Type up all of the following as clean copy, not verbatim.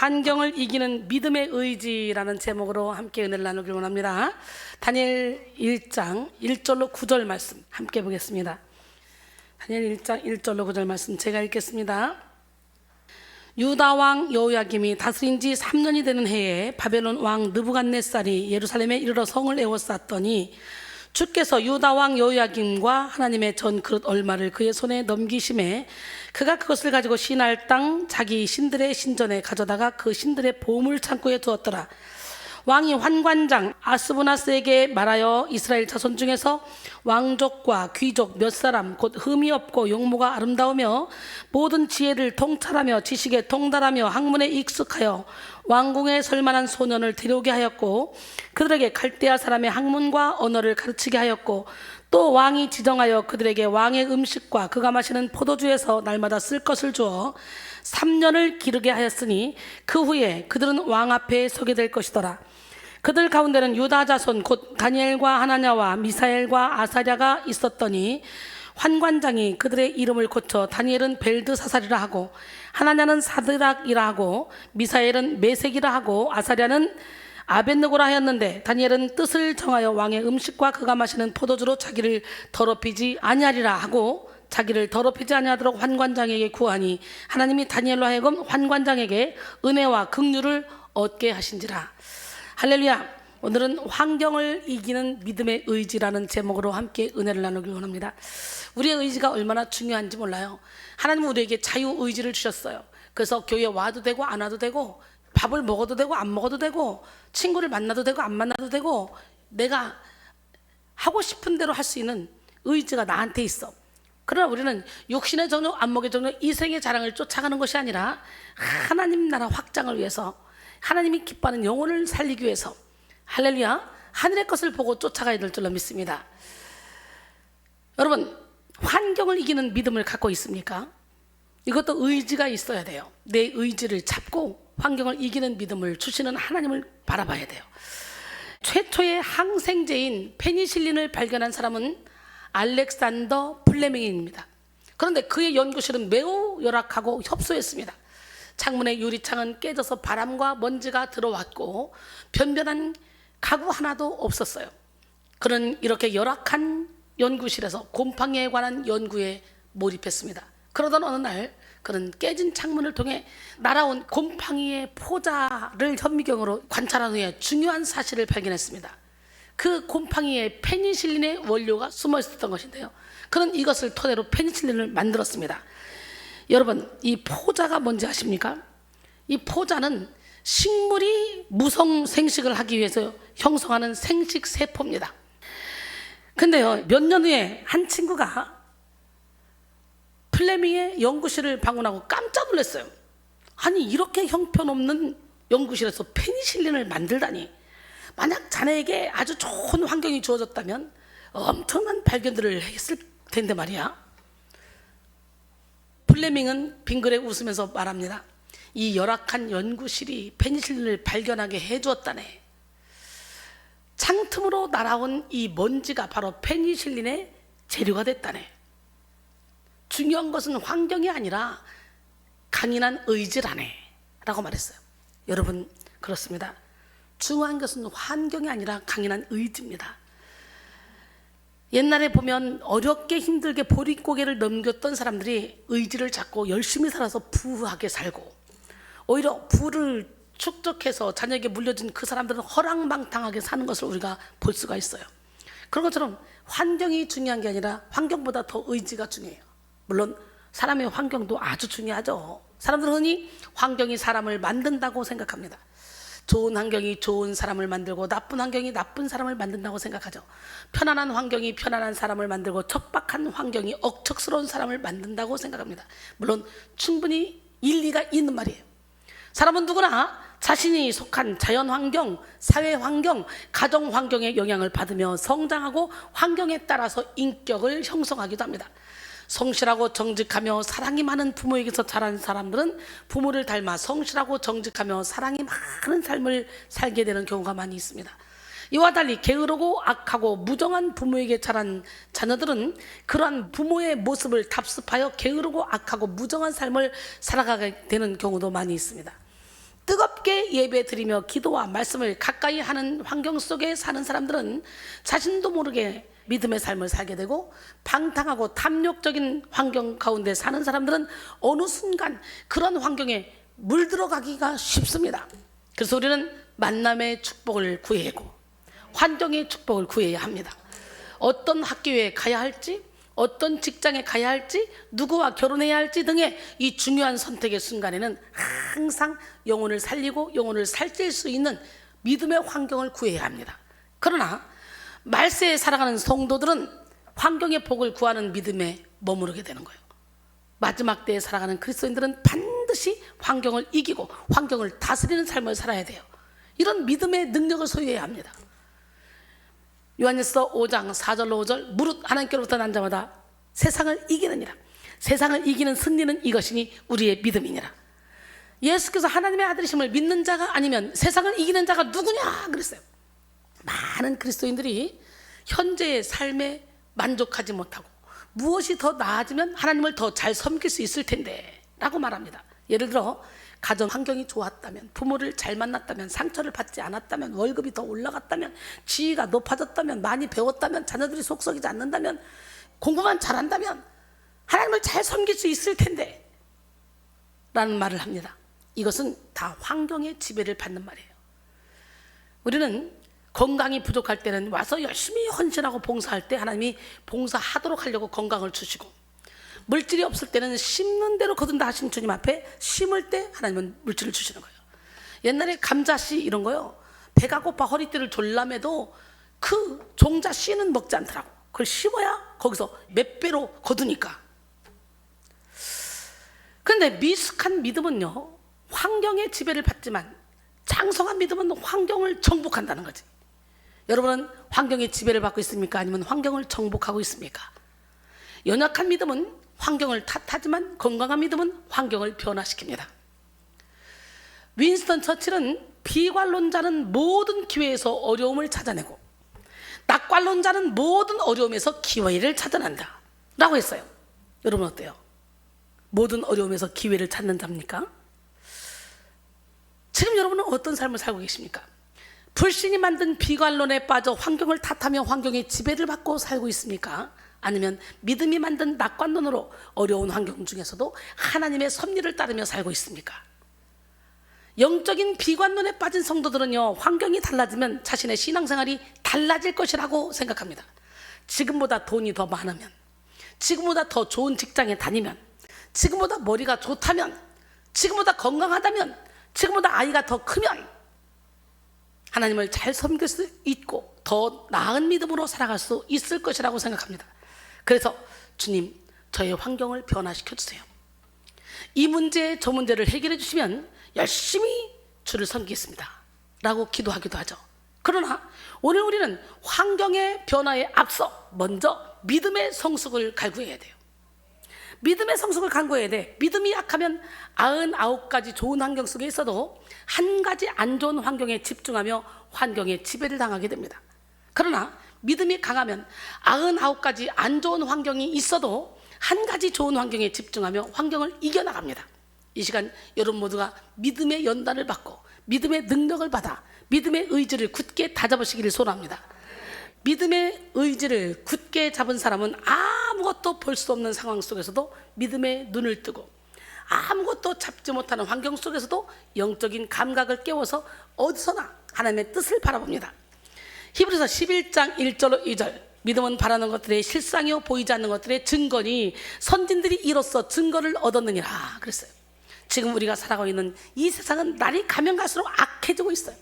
환경을 이기는 믿음의 의지라는 제목으로 함께 은혜를 나누길 원합니다. 다니엘 1장 1절로 9절 말씀 함께 보겠습니다. 다니엘 1장 1절로 9절 말씀 제가 읽겠습니다. 유다 왕 여호야김이 다스린 지 3년이 되는 해에 바벨론 왕 느부갓네살이 예루살렘에 이르러 성을 에워쌌더니 주께서 유다 왕 여호야김과 하나님의 전 그릇 얼마를 그의 손에 넘기심에 그가 그것을 가지고 신할 땅 자기 신들의 신전에 가져다가 그 신들의 보물 창고에 두었더라. 왕이 환관장 아스부나스에게 말하여 이스라엘 자손 중에서 왕족과 귀족 몇 사람 곧 흠이 없고 용모가 아름다우며 모든 지혜를 통찰하며 지식에 통달하며 학문에 익숙하여 왕궁에 설 만한 소년을 데려오게 하였고 그들에게 갈대아 사람의 학문과 언어를 가르치게 하였고 또 왕이 지정하여 그들에게 왕의 음식과 그가 마시는 포도주에서 날마다 쓸 것을 주어 3년을 기르게 하였으니 그 후에 그들은 왕 앞에 서게 될 것이더라. 그들 가운데는 유다 자손 곧 다니엘과 하나냐와 미사엘과 아사랴가 있었더니 환관장이 그들의 이름을 고쳐 다니엘은 벨드사살이라 하고 하나냐는 사드락이라 하고 미사엘은 메색이라 하고 아사랴는 아벳느고라 하였는데 다니엘은 뜻을 정하여 왕의 음식과 그가 마시는 포도주로 자기를 더럽히지 아니하리라 하고 자기를 더럽히지 아니하도록 환관장에게 구하니 하나님이 다니엘로 하여금 환관장에게 은혜와 긍휼을 얻게 하신지라. 할렐루야. 오늘은 환경을 이기는 믿음의 의지라는 제목으로 함께 은혜를 나누길 원합니다. 우리의 의지가 얼마나 중요한지 몰라요. 하나님은 우리에게 자유의지를 주셨어요. 그래서 교회에 와도 되고 안 와도 되고 밥을 먹어도 되고 안 먹어도 되고 친구를 만나도 되고 안 만나도 되고 내가 하고 싶은 대로 할 수 있는 의지가 나한테 있어. 그러나 우리는 육신의 정욕, 안목의 정욕, 이생의 자랑을 쫓아가는 것이 아니라 하나님 나라 확장을 위해서 하나님이 기뻐하는 영혼을 살리기 위해서 할렐루야 하늘의 것을 보고 쫓아가야 될 줄로 믿습니다. 여러분 환경을 이기는 믿음을 갖고 있습니까? 이것도 의지가 있어야 돼요. 내 의지를 잡고 환경을 이기는 믿음을 주시는 하나님을 바라봐야 돼요. 최초의 항생제인 페니실린을 발견한 사람은 알렉산더 플레밍입니다. 그런데 그의 연구실은 매우 열악하고 협소했습니다. 창문의 유리창은 깨져서 바람과 먼지가 들어왔고 변변한 가구 하나도 없었어요. 그는 이렇게 열악한 연구실에서 곰팡이에 관한 연구에 몰입했습니다. 그러던 어느 날 그는 깨진 창문을 통해 날아온 곰팡이의 포자를 현미경으로 관찰한 후에 중요한 사실을 발견했습니다. 그 곰팡이에 페니실린의 원료가 숨어 있었던 것인데요. 그는 이것을 토대로 페니실린을 만들었습니다. 여러분 이 포자가 뭔지 아십니까? 이 포자는 식물이 무성 생식을 하기 위해서 형성하는 생식 세포입니다. 근데요 몇 년 후에 한 친구가 플레밍의 연구실을 방문하고 깜짝 놀랐어요. 아니 이렇게 형편없는 연구실에서 페니실린을 만들다니. 만약 자네에게 아주 좋은 환경이 주어졌다면 엄청난 발견들을 했을 텐데 말이야. 플레밍은 빙그레 웃으면서 말합니다. 이 열악한 연구실이 페니실린을 발견하게 해주었다네. 창틈으로 날아온 이 먼지가 바로 페니실린의 재료가 됐다네. 중요한 것은 환경이 아니라 강인한 의지라네 라고 말했어요. 여러분 그렇습니다. 중요한 것은 환경이 아니라 강인한 의지입니다. 옛날에 보면 어렵게 힘들게 보릿고개를 넘겼던 사람들이 의지를 잡고 열심히 살아서 부유하게 살고 오히려 부를 축적해서 자녀에게 물려준 그 사람들은 허랑방탕하게 사는 것을 우리가 볼 수가 있어요. 그런 것처럼 환경이 중요한 게 아니라 환경보다 더 의지가 중요해요. 물론 사람의 환경도 아주 중요하죠. 사람들은 흔히 환경이 사람을 만든다고 생각합니다. 좋은 환경이 좋은 사람을 만들고 나쁜 환경이 나쁜 사람을 만든다고 생각하죠. 편안한 환경이 편안한 사람을 만들고 척박한 환경이 억척스러운 사람을 만든다고 생각합니다. 물론 충분히 일리가 있는 말이에요. 사람은 누구나 자신이 속한 자연 환경, 사회 환경, 가정 환경의 영향을 받으며 성장하고 환경에 따라서 인격을 형성하기도 합니다. 성실하고 정직하며 사랑이 많은 부모에게서 자란 사람들은 부모를 닮아 성실하고 정직하며 사랑이 많은 삶을 살게 되는 경우가 많이 있습니다. 이와 달리 게으르고 악하고 무정한 부모에게 자란 자녀들은 그러한 부모의 모습을 답습하여 게으르고 악하고 무정한 삶을 살아가게 되는 경우도 많이 있습니다. 뜨겁게 예배드리며 기도와 말씀을 가까이 하는 환경 속에 사는 사람들은 자신도 모르게 믿음의 삶을 살게 되고, 방탕하고 탐욕적인 환경 가운데 사는 사람들은 어느 순간 그런 환경에 물들어가기가 쉽습니다. 그래서 우리는 만남의 축복을 구해야 하고 환경의 축복을 구해야 합니다. 어떤 학교에 가야 할지, 어떤 직장에 가야 할지, 누구와 결혼해야 할지 등의 이 중요한 선택의 순간에는 항상 영혼을 살리고 영혼을 살릴 수 있는 믿음의 환경을 구해야 합니다. 그러나 말세에 살아가는 성도들은 환경의 복을 구하는 믿음에 머무르게 되는 거예요. 마지막 때에 살아가는 그리스도인들은 반드시 환경을 이기고 환경을 다스리는 삶을 살아야 돼요. 이런 믿음의 능력을 소유해야 합니다. 요한일서 5장 4절로 5절, 무릇 하나님께로부터 난 자마다 세상을 이기느니라. 세상을 이기는 승리는 이것이니 우리의 믿음이니라. 예수께서 하나님의 아들이심을 믿는 자가 아니면 세상을 이기는 자가 누구냐 그랬어요. 많은 그리스도인들이 현재의 삶에 만족하지 못하고 무엇이 더 나아지면 하나님을 더 잘 섬길 수 있을 텐데 라고 말합니다. 예를 들어 가정 환경이 좋았다면, 부모를 잘 만났다면, 상처를 받지 않았다면, 월급이 더 올라갔다면, 지위가 높아졌다면, 많이 배웠다면, 자녀들이 속 썩이지 않는다면, 공부만 잘한다면 하나님을 잘 섬길 수 있을 텐데 라는 말을 합니다. 이것은 다 환경의 지배를 받는 말이에요. 우리는 건강이 부족할 때는 와서 열심히 헌신하고 봉사할 때 하나님이 봉사하도록 하려고 건강을 주시고, 물질이 없을 때는 심는 대로 거둔다 하신 주님 앞에 심을 때 하나님은 물질을 주시는 거예요. 옛날에 감자씨 이런 거요, 배가 고파 허리띠를 졸라매도 그 종자 씨는 먹지 않더라고. 그걸 심어야 거기서 몇 배로 거두니까. 그런데 미숙한 믿음은요, 환경의 지배를 받지만 장성한 믿음은 환경을 정복한다는 거지. 여러분은 환경의 지배를 받고 있습니까? 아니면 환경을 정복하고 있습니까? 연약한 믿음은 환경을 탓하지만 건강한 믿음은 환경을 변화시킵니다. 윈스턴 처칠은 비관론자는 모든 기회에서 어려움을 찾아내고 낙관론자는 모든 어려움에서 기회를 찾아낸다 라고 했어요. 여러분 어때요? 모든 어려움에서 기회를 찾는 자입니까? 지금 여러분은 어떤 삶을 살고 계십니까? 불신이 만든 비관론에 빠져 환경을 탓하며 환경의 지배를 받고 살고 있습니까? 아니면 믿음이 만든 낙관론으로 어려운 환경 중에서도 하나님의 섭리를 따르며 살고 있습니까? 영적인 비관론에 빠진 성도들은요, 환경이 달라지면 자신의 신앙생활이 달라질 것이라고 생각합니다. 지금보다 돈이 더 많으면, 지금보다 더 좋은 직장에 다니면, 지금보다 머리가 좋다면, 지금보다 건강하다면, 지금보다 아이가 더 크면 하나님을 잘 섬길 수 있고 더 나은 믿음으로 살아갈 수 있을 것이라고 생각합니다. 그래서 주님, 저의 환경을 변화시켜 주세요. 이 문제 저 문제를 해결해 주시면 열심히 주를 섬기겠습니다 라고 기도하기도 하죠. 그러나 오늘 우리는 환경의 변화에 앞서 먼저 믿음의 성숙을 갈구해야 돼요. 믿음의 성숙을 간구해야 돼. 믿음이 약하면 99가지 좋은 환경 속에 있어도 한 가지 안 좋은 환경에 집중하며 환경에 지배를 당하게 됩니다. 그러나 믿음이 강하면 99가지 안 좋은 환경이 있어도 한 가지 좋은 환경에 집중하며 환경을 이겨나갑니다. 이 시간 여러분 모두가 믿음의 연단을 받고 믿음의 능력을 받아 믿음의 의지를 굳게 다잡으시기를 소원합니다. 믿음의 의지를 굳게 잡은 사람은 아무것도 볼 수 없는 상황 속에서도 믿음의 눈을 뜨고 아무것도 잡지 못하는 환경 속에서도 영적인 감각을 깨워서 어디서나 하나님의 뜻을 바라봅니다. 히브리서 11장 1절로 2절, 믿음은 바라는 것들의 실상이요 보이지 않는 것들의 증거니 선진들이 이로써 증거를 얻었느니라 그랬어요. 지금 우리가 살아가고 있는 이 세상은 날이 가면 갈수록 악해지고 있어요.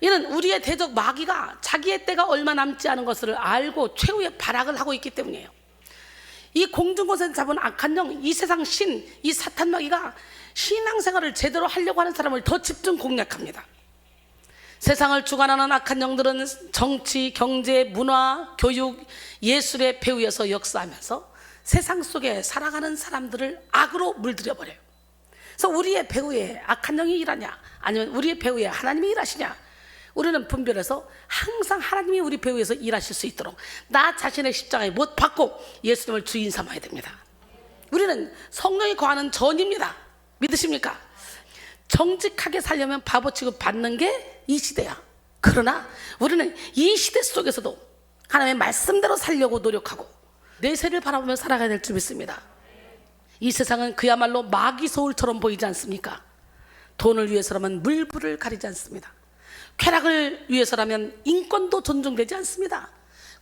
이는 우리의 대적 마귀가 자기의 때가 얼마 남지 않은 것을 알고 최후의 발악을 하고 있기 때문이에요. 이 공중곳에서 잡은 악한 영, 이 세상 신, 이 사탄 마귀가 신앙생활을 제대로 하려고 하는 사람을 더 집중 공략합니다. 세상을 주관하는 악한 영들은 정치, 경제, 문화, 교육, 예술의 배후에서 역사하면서 세상 속에 살아가는 사람들을 악으로 물들여버려요. 그래서 우리의 배후에 악한 영이 일하냐, 아니면 우리의 배후에 하나님이 일하시냐, 우리는 분별해서 항상 하나님이 우리 배후에서 일하실 수 있도록 나 자신의 십자가에 못 박고 예수님을 주인 삼아야 됩니다. 우리는 성령이 거하는 전입니다. 믿으십니까? 정직하게 살려면 바보 취급 받는 게 이 시대야. 그러나 우리는 이 시대 속에서도 하나님의 말씀대로 살려고 노력하고 내세를 바라보며 살아가야 될 줄 믿습니다. 이 세상은 그야말로 마귀 소울처럼 보이지 않습니까? 돈을 위해서라면 물불을 가리지 않습니다. 쾌락을 위해서라면 인권도 존중되지 않습니다.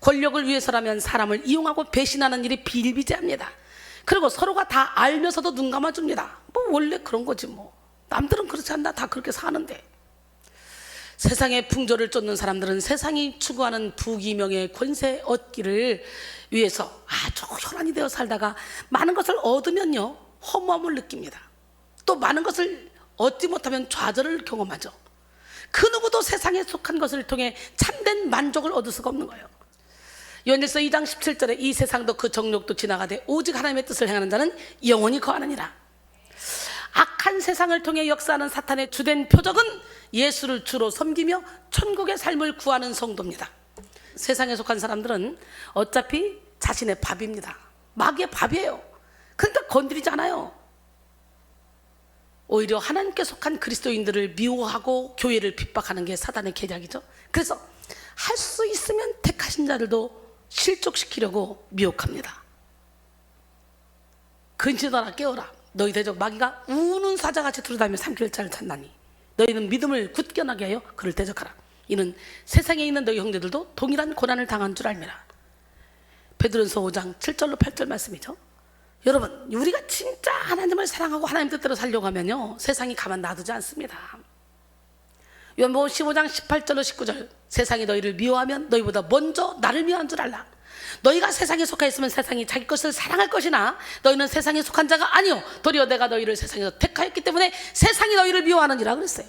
권력을 위해서라면 사람을 이용하고 배신하는 일이 비일비재합니다. 그리고 서로가 다 알면서도 눈 감아줍니다. 뭐 원래 그런 거지 뭐. 남들은 그렇지 않나, 다 그렇게 사는데. 세상의 풍조를 쫓는 사람들은 세상이 추구하는 부귀명예 권세 얻기를 위해서 아주 혈안이 되어 살다가 많은 것을 얻으면요 허무함을 느낍니다. 또 많은 것을 얻지 못하면 좌절을 경험하죠. 그 누구도 세상에 속한 것을 통해 참된 만족을 얻을 수가 없는 거예요. 요한일서 2장 17절에 이 세상도 그 정욕도 지나가되 오직 하나님의 뜻을 행하는 자는 영원히 거하느니라. 악한 세상을 통해 역사하는 사탄의 주된 표적은 예수를 주로 섬기며 천국의 삶을 구하는 성도입니다. 세상에 속한 사람들은 어차피 자신의 밥입니다. 마귀의 밥이에요. 그러니까 건드리지 않아요. 오히려 하나님께 속한 그리스도인들을 미워하고 교회를 핍박하는 게 사단의 계략이죠. 그래서 할 수 있으면 택하신 자들도 실족시키려고 미혹합니다. 근신하라 깨어라. 너희 대적 마귀가 우는 사자같이 두루다니며 삼킬 자를 찾나니 너희는 믿음을 굳건하게 하여 그를 대적하라. 이는 세상에 있는 너희 형제들도 동일한 고난을 당한 줄 알미라. 베드로전서 5장 7절로 8절 말씀이죠. 여러분, 우리가 진짜 하나님을 사랑하고 하나님 뜻대로 살려고 하면요 세상이 가만 놔두지 않습니다. 요한복음 15장 18절로 19절 세상이 너희를 미워하면 너희보다 먼저 나를 미워한 줄 알라. 너희가 세상에 속하 있으면 세상이 자기 것을 사랑할 것이나 너희는 세상에 속한 자가 아니요 도리어 내가 너희를 세상에서 택하였기 때문에 세상이 너희를 미워하느니라 그랬어요.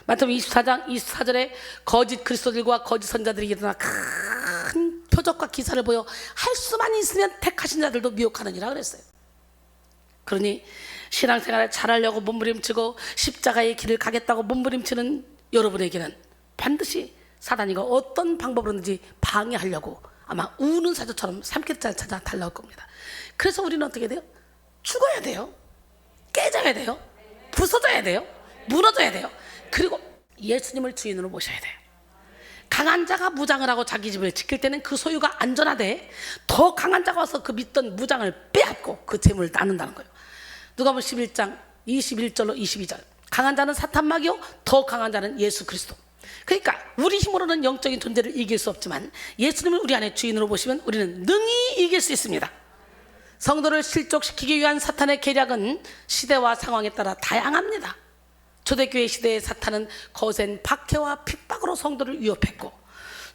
마태복음 24장 24절에 거짓 그리스도들과 거짓 선자들이 일어나 큰 표적과 기사를 보여 할 수만 있으면 택하신 자들도 미혹하느니라 그랬어요. 그러니 신앙생활을 잘하려고 몸부림치고 십자가의 길을 가겠다고 몸부림치는 여러분에게는 반드시 사단이가 어떤 방법으로든지 방해하려고 아마 우는 사자처럼 삼킬 자를 찾아 달라올 겁니다. 그래서 우리는 어떻게 돼요? 죽어야 돼요. 깨져야 돼요. 부서져야 돼요. 무너져야 돼요. 그리고 예수님을 주인으로 모셔야 돼요. 강한 자가 무장을 하고 자기 집을 지킬 때는 그 소유가 안전하되 더 강한 자가 와서 그 믿던 무장을 빼앗고 그 재물을 나눈다는 거예요. 누가복음 11장 21절로 22절 강한 자는 사탄 마귀요 더 강한 자는 예수 그리스도. 그러니까 우리 힘으로는 영적인 존재를 이길 수 없지만 예수님을 우리 안에 주인으로 모시면 우리는 능히 이길 수 있습니다. 성도를 실족시키기 위한 사탄의 계략은 시대와 상황에 따라 다양합니다. 초대교회 시대의 사탄은 거센 박해와 핍박으로 성도를 위협했고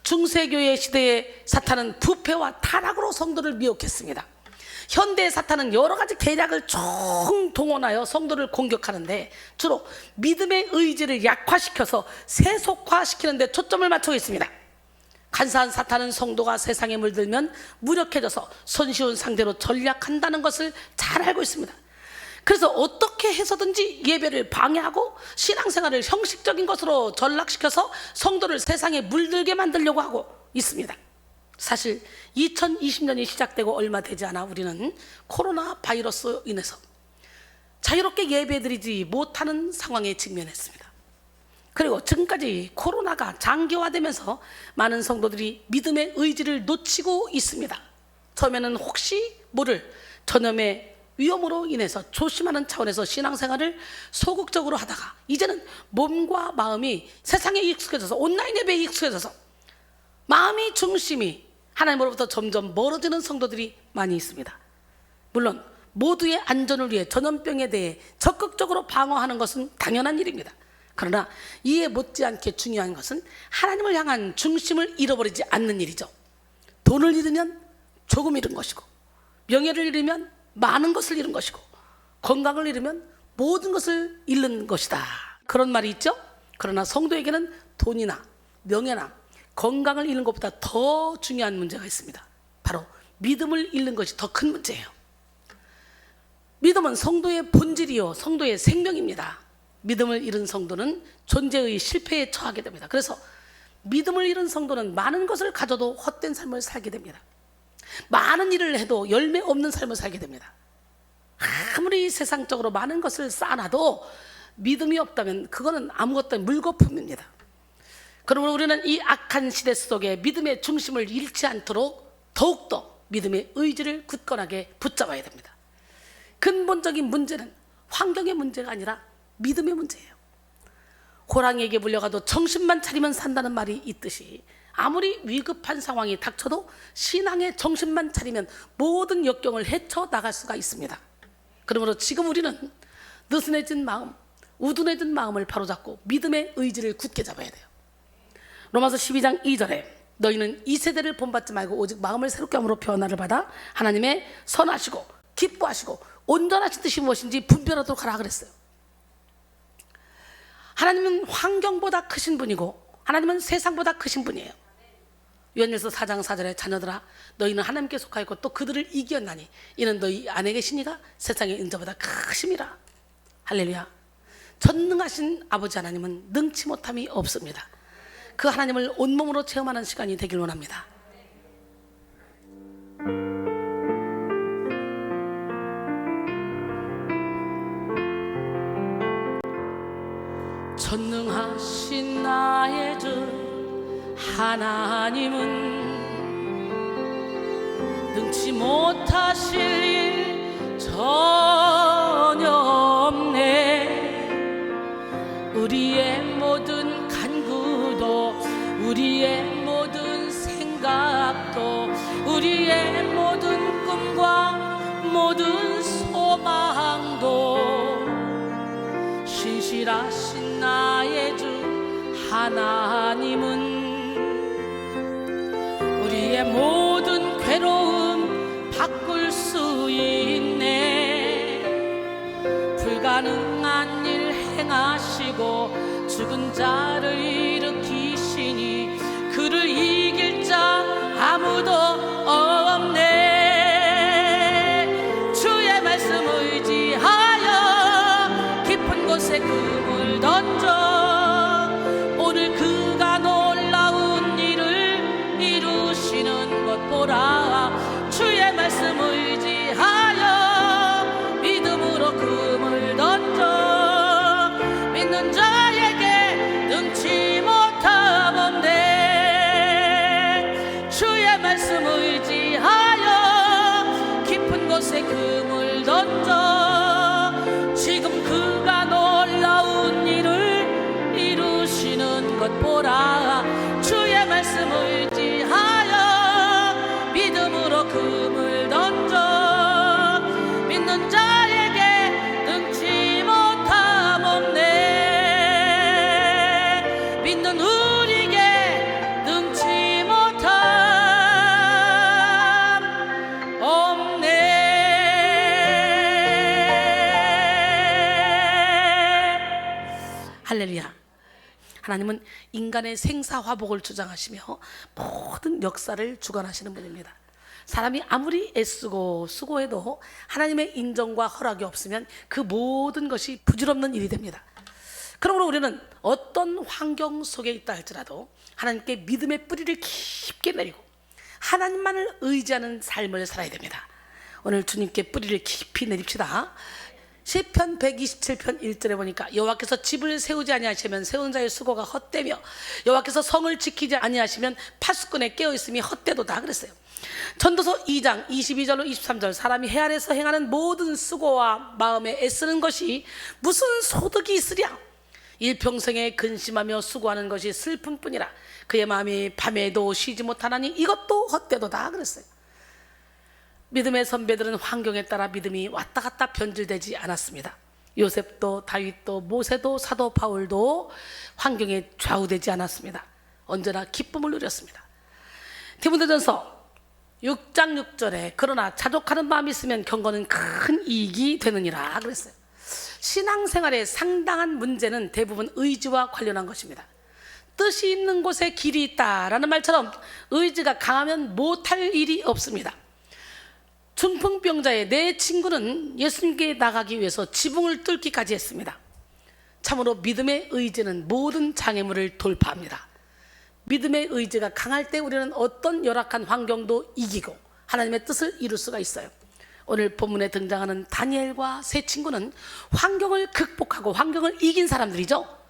중세교회 시대의 사탄은 부패와 타락으로 성도를 미혹했습니다. 현대의 사탄은 여러 가지 계략을 총동원하여 성도를 공격하는데 주로 믿음의 의지를 약화시켜서 세속화시키는 데 초점을 맞추고 있습니다. 간사한 사탄은 성도가 세상에 물들면 무력해져서 손쉬운 상대로 전략한다는 것을 잘 알고 있습니다. 그래서 어떻게 해서든지 예배를 방해하고 신앙생활을 형식적인 것으로 전락시켜서 성도를 세상에 물들게 만들려고 하고 있습니다. 사실 2020년이 시작되고 얼마 되지 않아 우리는 코로나 바이러스로 인해서 자유롭게 예배드리지 못하는 상황에 직면했습니다. 그리고 지금까지 코로나가 장기화되면서 많은 성도들이 믿음의 의지를 놓치고 있습니다. 처음에는 혹시 모를 전염의 위험으로 인해서 조심하는 차원에서 신앙생활을 소극적으로 하다가 이제는 몸과 마음이 세상에 익숙해져서 온라인 예배에 익숙해져서 마음이 중심이 하나님으로부터 점점 멀어지는 성도들이 많이 있습니다. 물론 모두의 안전을 위해 전염병에 대해 적극적으로 방어하는 것은 당연한 일입니다. 그러나 이에 못지않게 중요한 것은 하나님을 향한 중심을 잃어버리지 않는 일이죠. 돈을 잃으면 조금 잃은 것이고 명예를 잃으면 많은 것을 잃은 것이고 건강을 잃으면 모든 것을 잃는 것이다. 그런 말이 있죠. 그러나 성도에게는 돈이나 명예나 건강을 잃는 것보다 더 중요한 문제가 있습니다. 바로 믿음을 잃는 것이 더 큰 문제예요. 믿음은 성도의 본질이요 성도의 생명입니다. 믿음을 잃은 성도는 존재의 실패에 처하게 됩니다. 그래서 믿음을 잃은 성도는 많은 것을 가져도 헛된 삶을 살게 됩니다. 많은 일을 해도 열매 없는 삶을 살게 됩니다. 아무리 세상적으로 많은 것을 쌓아놔도 믿음이 없다면 그거는 아무것도 물거품입니다. 그러므로 우리는 이 악한 시대 속에 믿음의 중심을 잃지 않도록 더욱더 믿음의 의지를 굳건하게 붙잡아야 됩니다. 근본적인 문제는 환경의 문제가 아니라 믿음의 문제예요. 호랑이에게 물려가도 정신만 차리면 산다는 말이 있듯이 아무리 위급한 상황이 닥쳐도 신앙의 정신만 차리면 모든 역경을 헤쳐나갈 수가 있습니다. 그러므로 지금 우리는 느슨해진 마음, 우둔해진 마음을 바로잡고 믿음의 의지를 굳게 잡아야 돼요. 로마서 12장 2절에 너희는 이 세대를 본받지 말고 오직 마음을 새롭게 함으로 변화를 받아 하나님의 선하시고 기뻐하시고 온전하신 뜻이 무엇인지 분별하도록 하라 그랬어요. 하나님은 환경보다 크신 분이고 하나님은 세상보다 크신 분이에요. 요한일서 4장 4절에 자녀들아 너희는 하나님께 속하였고 또 그들을 이겼나니 이는 너희 안에 계시니가 세상의 인자보다 크심이라. 할렐루야. 전능하신 아버지 하나님은 능치 못함이 없습니다. 그 하나님을 온몸으로 체험하는 시간이 되길 원합니다. 전능하신 나의 주 하나님은 능치 못하실 일 전혀 없네. 우리의 모든 간구도 우리의 모든 생각도 우리의 모든 꿈과 모든 소망도 신실하신 나의 주 하나님은 우리의 모든 괴로움 바꿀 수 있네. 불가능한 일 행하시고 죽은 자를 일으키시니 그를 이길 자 아무도 없네. 주의 말씀 의지하여 깊은 곳에 금을 던져 오늘 그가 놀라운 일을 이루시는 것 보라. 주의 말씀 의지하여 믿음으로 금을 던져 믿는 자에게 능치 못함 없네. 주의 말씀 의지하여 깊은 곳에 금을 던져 지금 그가 놀라운 일을 이루시는 것 보라. 주의 말씀 의지하여 믿음으로 금을 던져 믿는 자에게 능치 못함 없네. 믿는 우리에게 능치 못함 없네. 할렐루야. 하나님은 인간의 생사화복을 주장하시며 모든 역사를 주관하시는 분입니다. 사람이 아무리 애쓰고 수고해도 하나님의 인정과 허락이 없으면 그 모든 것이 부질없는 일이 됩니다. 그러므로 우리는 어떤 환경 속에 있다 할지라도 하나님께 믿음의 뿌리를 깊게 내리고 하나님만을 의지하는 삶을 살아야 됩니다. 오늘 주님께 뿌리를 깊이 내립시다. 시편 127편 1절에 보니까 여호와께서 집을 세우지 아니하시면 세운 자의 수고가 헛되며 여호와께서 성을 지키지 아니하시면 파수꾼의 깨어있음이 헛되도다 그랬어요. 전도서 2장 22절로 23절 사람이 해 아래서 행하는 모든 수고와 마음에 애쓰는 것이 무슨 소득이 있으랴. 일평생에 근심하며 수고하는 것이 슬픔뿐이라. 그의 마음이 밤에도 쉬지 못하나니 이것도 헛되도다 그랬어요. 믿음의 선배들은 환경에 따라 믿음이 왔다 갔다 변질되지 않았습니다. 요셉도 다윗도 모세도 사도 바울도 환경에 좌우되지 않았습니다. 언제나 기쁨을 누렸습니다. 디모데전서 6장 6절에 그러나 자족하는 마음이 있으면 경건은 큰 이익이 되느니라 그랬어요. 신앙생활의 상당한 문제는 대부분 의지와 관련한 것입니다. 뜻이 있는 곳에 길이 있다라는 말처럼 의지가 강하면 못할 일이 없습니다. 중풍병자의 내 친구는 예수님께 나가기 위해서 지붕을 뚫기까지 했습니다. 참으로 믿음의 의지는 모든 장애물을 돌파합니다. 믿음의 의지가 강할 때 우리는 어떤 열악한 환경도 이기고 하나님의 뜻을 이룰 수가 있어요. 오늘 본문에 등장하는 다니엘과 세 친구는 환경을 극복하고 환경을 이긴 사람들이죠.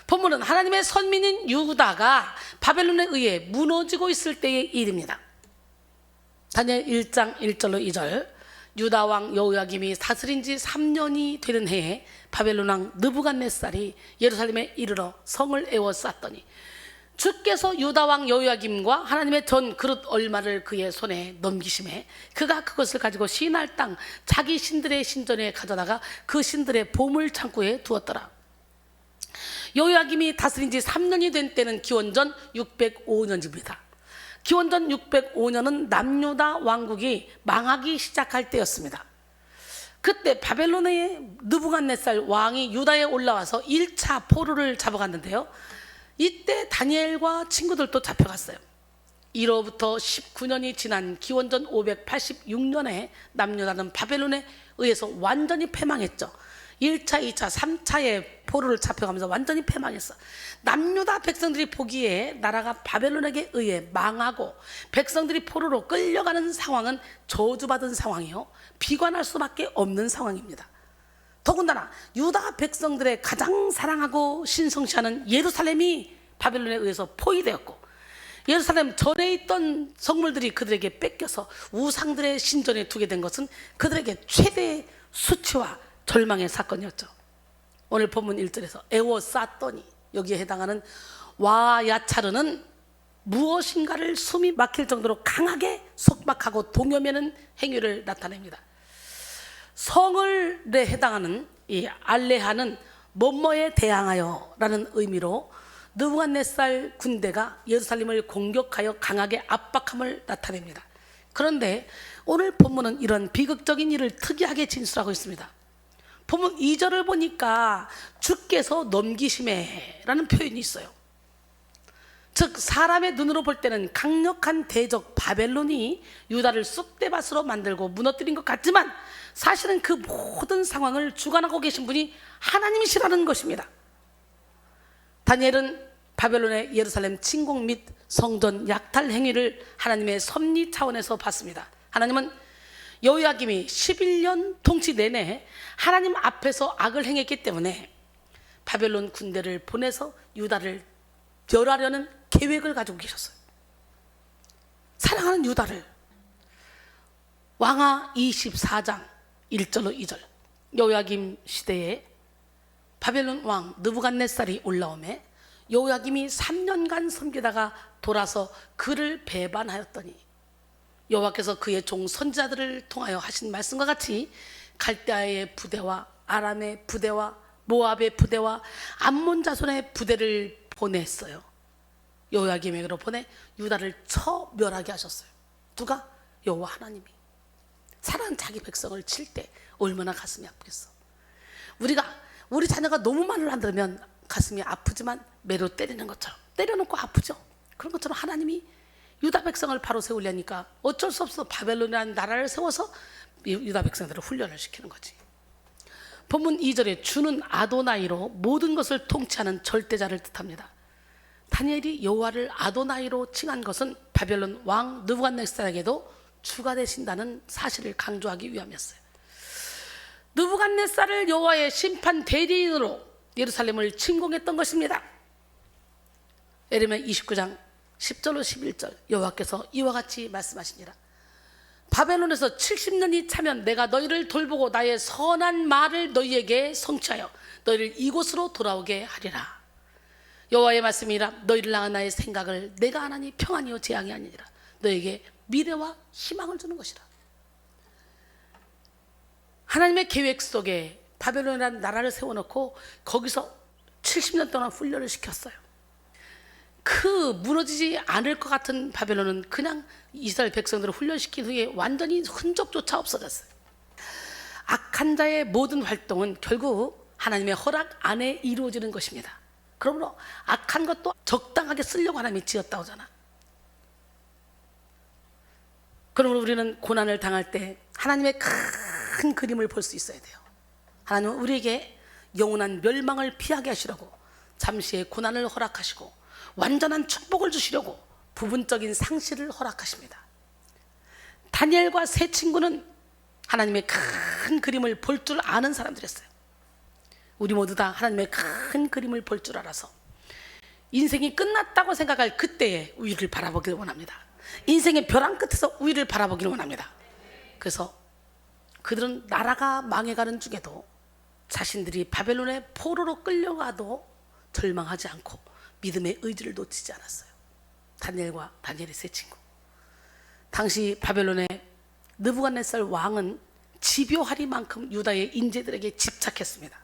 본문은 하나님의 선민인 유다가 바벨론에 의해 무너지고 있을 때의 일입니다. 다니엘 1장 1절로 2절. 유다 왕 여호야김이 다스린 지 3년이 되는 해에 바벨론 왕 느부갓네살이 예루살렘에 이르러 성을 에워쌌더니 주께서 유다 왕 여호야김과 하나님의 전 그릇 얼마를 그의 손에 넘기심에 그가 그것을 가지고 신할 땅 자기 신들의 신전에 가져다가 그 신들의 보물 창고에 두었더라. 여호야김이 다스린 지 3년이 된 때는 기원전 605년입니다. 기원전 605년은 남유다 왕국이 망하기 시작할 때였습니다. 그때 바벨론의 느부갓네살 왕이 유다에 올라와서 1차 포로를 잡아갔는데요, 이때 다니엘과 친구들도 잡혀갔어요. 이로부터 19년이 지난 기원전 586년에 남유다는 바벨론에 의해서 완전히 패망했죠. 1차, 2차, 3차에 포로를 잡혀가면서 완전히 패망했어. 남유다 백성들이 보기에 나라가 바벨론에게 의해 망하고 백성들이 포로로 끌려가는 상황은 저주받은 상황이요, 비관할 수밖에 없는 상황입니다. 더군다나 유다 백성들의 가장 사랑하고 신성시하는 예루살렘이 바벨론에 의해서 포위되었고, 예루살렘 전에 있던 성물들이 그들에게 뺏겨서 우상들의 신전에 두게 된 것은 그들에게 최대의 수치와 절망의 사건이었죠. 오늘 본문 1절에서 에워쌌더니, 여기에 해당하는 와야차르는 무엇인가를 숨이 막힐 정도로 강하게 속박하고 동요매는 행위를 나타냅니다. 성을에 해당하는 이 알레하는 뭐뭐에 대항하여 라는 의미로 느부갓네살 군대가 예루살렘을 공격하여 강하게 압박함을 나타냅니다. 그런데 오늘 본문은 이런 비극적인 일을 특이하게 진술하고 있습니다. 본문 2절을 보니까 주께서 넘기심에 라는 표현이 있어요. 즉 사람의 눈으로 볼 때는 강력한 대적 바벨론이 유다를 쑥대밭으로 만들고 무너뜨린 것 같지만 사실은 그 모든 상황을 주관하고 계신 분이 하나님이시라는 것입니다. 다니엘은 바벨론의 예루살렘 침공 및 성전 약탈 행위를 하나님의 섭리 차원에서 봤습니다. 하나님은 여호야김이 11년 통치 내내 하나님 앞에서 악을 행했기 때문에 바벨론 군대를 보내서 유다를 멸하려는 계획을 가지고 계셨어요. 사랑하는 유다를. 왕하 24장 1절로 2절. 여호야김 시대에 바벨론 왕 느부갓네살이 올라오매 여호야김이 3년간 섬기다가 돌아서 그를 배반하였더니 여호와께서 그의 종 선지자들을 통하여 하신 말씀과 같이 갈대아의 부대와 아람의 부대와 모압의 부대와 암몬 자손의 부대를 보냈어요. 여호야김에게로 보내 유다를 쳐 멸하게 하셨어요. 누가? 여호와 하나님이. 사랑하는 자기 백성을 칠 때 얼마나 가슴이 아프겠어. 우리 자녀가 너무 말을 안 들으면 가슴이 아프지만 매로 때리는 것처럼, 때려놓고 아프죠. 그런 것처럼 하나님이 유다 백성을 바로 세우려니까 어쩔 수 없어 바벨론이라는 나라를 세워서 유다 백성들을 훈련을 시키는 거지. 본문 2절에 주는 아도나이로 모든 것을 통치하는 절대자를 뜻합니다. 다니엘이 여호와를 아도나이로 칭한 것은 바벨론 왕 느부갓네살에게도 주가 되신다는 사실을 강조하기 위함이었어요. 느부갓네살을 여호와의 심판 대리인으로 예루살렘을 침공했던 것입니다. 예레미야 29장 10절로 11절 여호와께서 이와 같이 말씀하시니라. 바벨론에서 70년이 차면 내가 너희를 돌보고 나의 선한 말을 너희에게 성취하여 너희를 이곳으로 돌아오게 하리라. 여호와의 말씀이라. 너희를 향한 나의 생각을 내가 하나니 평안이요 재앙이 아니니라. 너희에게 미래와 희망을 주는 것이라. 하나님의 계획 속에 바벨론이라는 나라를 세워놓고 거기서 70년 동안 훈련을 시켰어요. 그 무너지지 않을 것 같은 바벨론은 그냥 이스라엘 백성들을 훈련시킨 후에 완전히 흔적조차 없어졌어요. 악한 자의 모든 활동은 결국 하나님의 허락 안에 이루어지는 것입니다. 그러므로 악한 것도 적당하게 쓰려고 하나님이 지었다고 하잖아. 그러므로 우리는 고난을 당할 때 하나님의 큰 그림을 볼 수 있어야 돼요. 하나님은 우리에게 영원한 멸망을 피하게 하시려고 잠시의 고난을 허락하시고 완전한 축복을 주시려고 부분적인 상실을 허락하십니다. 다니엘과 세 친구는 하나님의 큰 그림을 볼 줄 아는 사람들이었어요. 우리 모두 다 하나님의 큰 그림을 볼 줄 알아서 인생이 끝났다고 생각할 그때에 우리를 바라보기를 원합니다. 인생의 벼랑 끝에서 우리를 바라보기를 원합니다. 그래서 그들은 나라가 망해가는 중에도 자신들이 바벨론의 포로로 끌려가도 절망하지 않고 믿음의 의지를 놓치지 않았어요. 다니엘과 다니엘의 세 친구. 당시 바벨론의 느부갓네살 왕은 집요하리만큼 유다의 인재들에게 집착했습니다.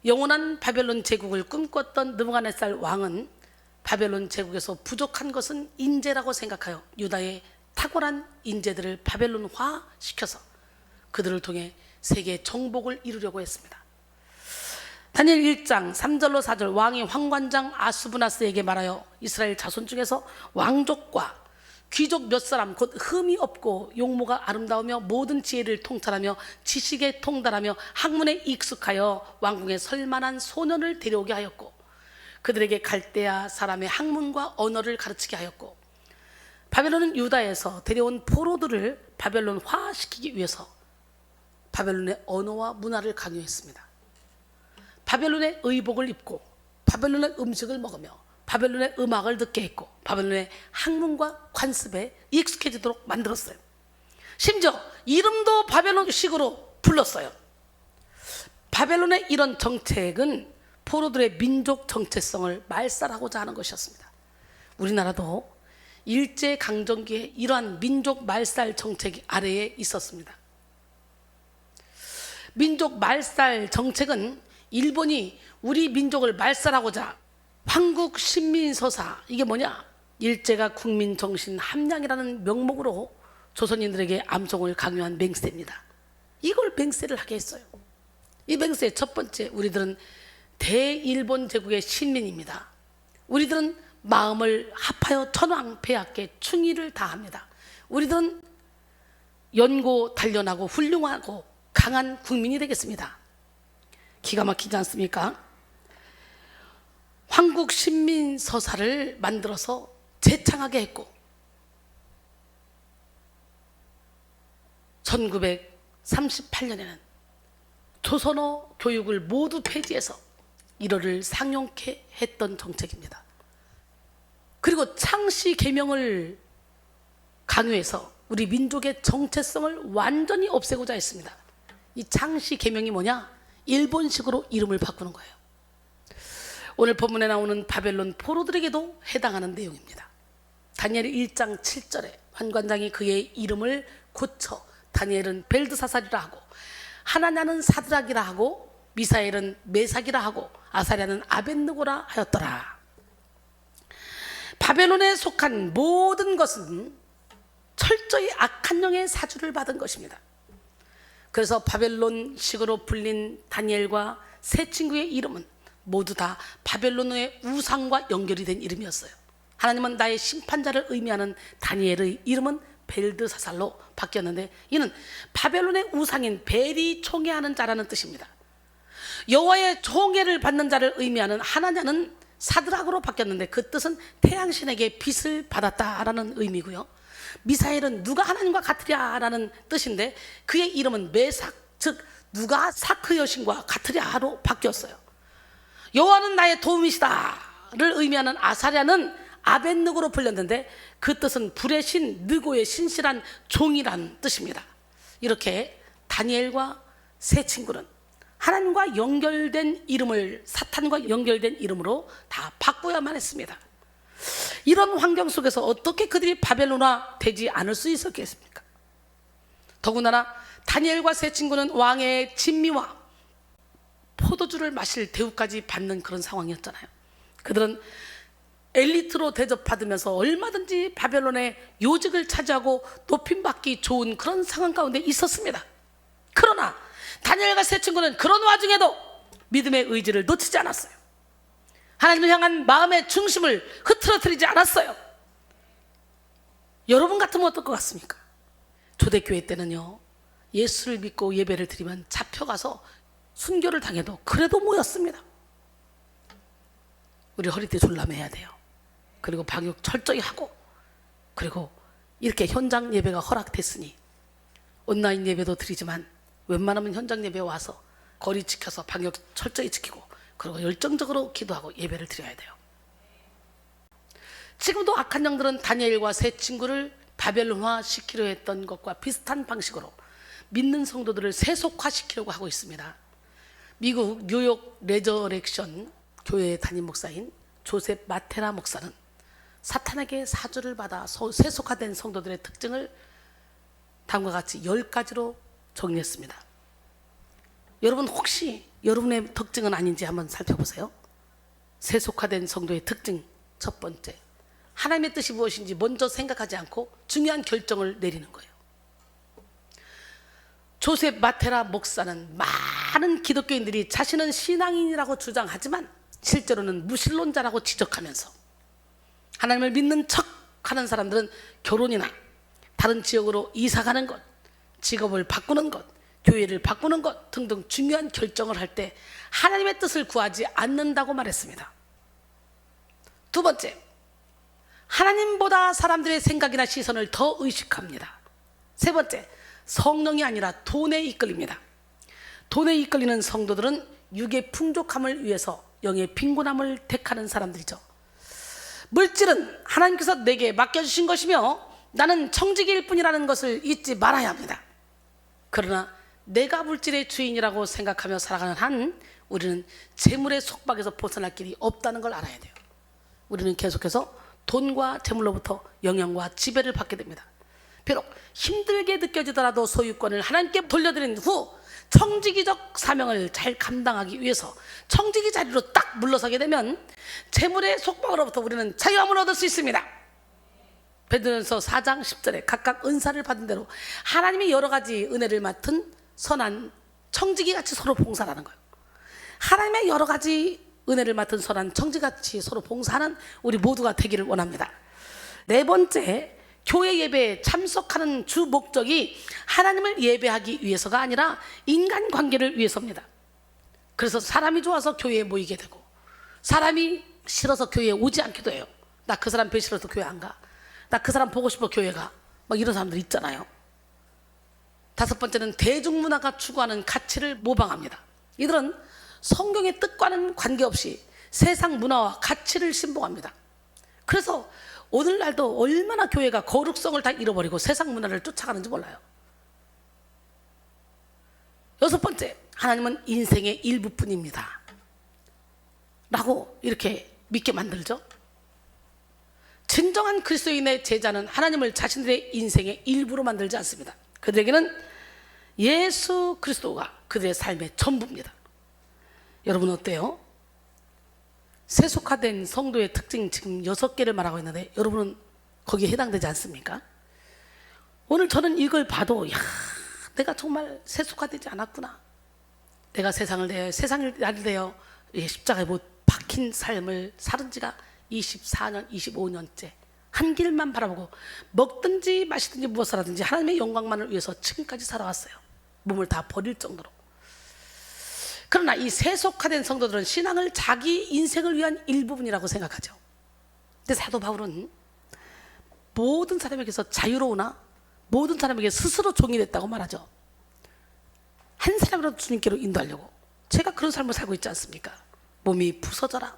영원한 바벨론 제국을 꿈꿨던 느부갓네살 왕은 바벨론 제국에서 부족한 것은 인재라고 생각하여 유다의 탁월한 인재들을 바벨론화 시켜서 그들을 통해 세계 정복을 이루려고 했습니다. 다니엘 1장 3절로 4절, 왕이 황관장 아수부나스에게 말하여 이스라엘 자손 중에서 왕족과 귀족 몇 사람 곧 흠이 없고 용모가 아름다우며 모든 지혜를 통찰하며 지식에 통달하며 학문에 익숙하여 왕궁에 설만한 소년을 데려오게 하였고 그들에게 갈대아 사람의 학문과 언어를 가르치게 하였고 바벨론은 유다에서 데려온 포로들을 바벨론화시키기 위해서 바벨론의 언어와 문화를 강요했습니다. 바벨론의 의복을 입고 바벨론의 음식을 먹으며 바벨론의 음악을 듣게 했고 바벨론의 학문과 관습에 익숙해지도록 만들었어요. 심지어 이름도 바벨론식으로 불렀어요. 바벨론의 이런 정책은 포로들의 민족 정체성을 말살하고자 하는 것이었습니다. 우리나라도 일제강점기에 이러한 민족 말살 정책 아래에 있었습니다. 민족 말살 정책은 일본이 우리 민족을 말살하고자 황국신민서사, 이게 뭐냐? 일제가 국민정신 함량이라는 명목으로 조선인들에게 암송을 강요한 맹세입니다. 이걸 맹세를 하게 했어요. 이 맹세의 첫 번째, 우리들은 대일본 제국의 신민입니다. 우리들은 마음을 합하여 천황폐하께 충의를 다합니다. 우리들은 연고 단련하고 훌륭하고 강한 국민이 되겠습니다. 기가 막히지 않습니까? 황국신민서사를 만들어서 재창하게 했고 1938년에는 조선어 교육을 모두 폐지해서 일어를 상용케 했던 정책입니다. 그리고 창씨 계명을 강요해서 우리 민족의 정체성을 완전히 없애고자 했습니다. 이 창씨 계명이 뭐냐? 일본식으로 이름을 바꾸는 거예요. 오늘 본문에 나오는 바벨론 포로들에게도 해당하는 내용입니다. 다니엘 1장 7절에 환관장이 그의 이름을 고쳐 다니엘은 벨드사살이라 하고 하나냐는 사드락이라 하고 미사엘은 메삭이라 하고 아사랴는 아벳느고라 하였더라. 바벨론에 속한 모든 것은 철저히 악한 영의 사주를 받은 것입니다. 그래서 바벨론식으로 불린 다니엘과 세 친구의 이름은 모두 다 바벨론의 우상과 연결이 된 이름이었어요. 하나님은 나의 심판자를 의미하는 다니엘의 이름은 벨드사살로 바뀌었는데 이는 바벨론의 우상인 벨이 총애하는 자라는 뜻입니다. 여호와의 총애를 받는 자를 의미하는 하나냐는 사드락으로 바뀌었는데 그 뜻은 태양신에게 빚을 받았다라는 의미고요. 미사엘은 누가 하나님과 같으랴라는 뜻인데 그의 이름은 메삭, 즉 누가 사크 여신과 같으랴로 바뀌었어요. 여호와는 나의 도움이시다를 의미하는 아사랴는 아벳느고로 불렸는데 그 뜻은 불의 신 느고의 신실한 종이란 뜻입니다. 이렇게 다니엘과 세 친구는 하나님과 연결된 이름을 사탄과 연결된 이름으로 다 바꿔야만 했습니다. 이런 환경 속에서 어떻게 그들이 바벨론화 되지 않을 수 있었겠습니까? 더군다나 다니엘과 세 친구는 왕의 진미와 포도주를 마실 대우까지 받는 그런 상황이었잖아요. 그들은 엘리트로 대접받으면서 얼마든지 바벨론의 요직을 차지하고 높임받기 좋은 그런 상황 가운데 있었습니다. 그러나 다니엘과 세 친구는 그런 와중에도 믿음의 의지를 놓치지 않았어요. 하나님을 향한 마음의 중심을 흐트러뜨리지 않았어요. 여러분 같으면 어떨 것 같습니까? 초대교회 때는요, 예수를 믿고 예배를 드리면 잡혀가서 순교를 당해도 그래도 모였습니다. 우리 허리띠 졸라매야 돼요. 그리고 방역 철저히 하고, 그리고 이렇게 현장 예배가 허락됐으니 온라인 예배도 드리지만 웬만하면 현장 예배에 와서 거리 지켜서 방역 철저히 지키고 그리고 열정적으로 기도하고 예배를 드려야 돼요. 지금도 악한 영들은 다니엘과 세 친구를 바벨론화 시키려 했던 것과 비슷한 방식으로 믿는 성도들을 세속화시키려고 하고 있습니다. 미국 뉴욕 레저렉션 교회의 담임 목사인 조셉 마테라 목사는 사탄에게 사주를 받아 세속화된 성도들의 특징을 다음과 같이 10가지로 정리했습니다. 여러분 혹시 여러분의 특징은 아닌지 한번 살펴보세요. 세속화된 성도의 특징 첫 번째, 하나님의 뜻이 무엇인지 먼저 생각하지 않고 중요한 결정을 내리는 거예요. 조셉 마테라 목사는 많은 기독교인들이 자신은 신앙인이라고 주장하지만 실제로는 무신론자라고 지적하면서 하나님을 믿는 척하는 사람들은 결혼이나 다른 지역으로 이사가는 것, 직업을 바꾸는 것, 교회를 바꾸는 것 등등 중요한 결정을 할 때 하나님의 뜻을 구하지 않는다고 말했습니다. 두 번째, 하나님보다 사람들의 생각이나 시선을 더 의식합니다. 세 번째, 성령이 아니라 돈에 이끌립니다. 돈에 이끌리는 성도들은 육의 풍족함을 위해서 영의 빈곤함을 택하는 사람들이죠. 물질은 하나님께서 내게 맡겨주신 것이며 나는 청지기일 뿐이라는 것을 잊지 말아야 합니다. 그러나 내가 물질의 주인이라고 생각하며 살아가는 한 우리는 재물의 속박에서 벗어날 길이 없다는 걸 알아야 돼요. 우리는 계속해서 돈과 재물로부터 영향과 지배를 받게 됩니다. 비록 힘들게 느껴지더라도 소유권을 하나님께 돌려드린 후 청지기적 사명을 잘 감당하기 위해서 청지기 자리로 딱 물러서게 되면 재물의 속박으로부터 우리는 자유함을 얻을 수 있습니다. 베드로전서 4장 10절에 각각 은사를 받은 대로 하나님이 여러 가지 은혜를 맡은 선한 청지기같이 서로 봉사하는 거예요. 하나님의 여러 가지 은혜를 맡은 선한 청지기같이 서로 봉사하는 우리 모두가 되기를 원합니다. 네 번째, 교회 예배에 참석하는 주 목적이 하나님을 예배하기 위해서가 아니라 인간관계를 위해서입니다. 그래서 사람이 좋아서 교회에 모이게 되고 사람이 싫어서 교회에 오지 않기도 해요. 나 그 사람 뵈 싫어서 교회 안 가. 나 그 사람 보고 싶어 교회 가. 막 이런 사람들 있잖아요. 다섯 번째는 대중문화가 추구하는 가치를 모방합니다. 이들은 성경의 뜻과는 관계없이 세상 문화와 가치를 신봉합니다. 그래서 오늘날도 얼마나 교회가 거룩성을 다 잃어버리고 세상 문화를 쫓아가는지 몰라요. 여섯 번째, 하나님은 인생의 일부뿐입니다 라고 이렇게 믿게 만들죠. 진정한 그리스도인의 제자는 하나님을 자신들의 인생의 일부로 만들지 않습니다. 그들에게는 예수 그리스도가 그들의 삶의 전부입니다. 여러분 어때요? 세속화된 성도의 특징 지금 6개를 말하고 있는데 여러분은 거기에 해당되지 않습니까? 오늘 저는 이걸 봐도 내가 정말 세속화되지 않았구나. 내가 세상을 대하여 세상을 나를 대하여 십자가에 못 박힌 삶을 살은 지가 24년, 25년째 한 길만 바라보고 먹든지 마시든지 무엇을 하든지 하나님의 영광만을 위해서 지금까지 살아왔어요. 몸을 다 버릴 정도로. 그러나 이 세속화된 성도들은 신앙을 자기 인생을 위한 일부분이라고 생각하죠. 근데 사도 바울은 모든 사람에게서 자유로우나 모든 사람에게 스스로 종이 됐다고 말하죠. 한 사람이라도 주님께로 인도하려고. 제가 그런 삶을 살고 있지 않습니까? 몸이 부서져라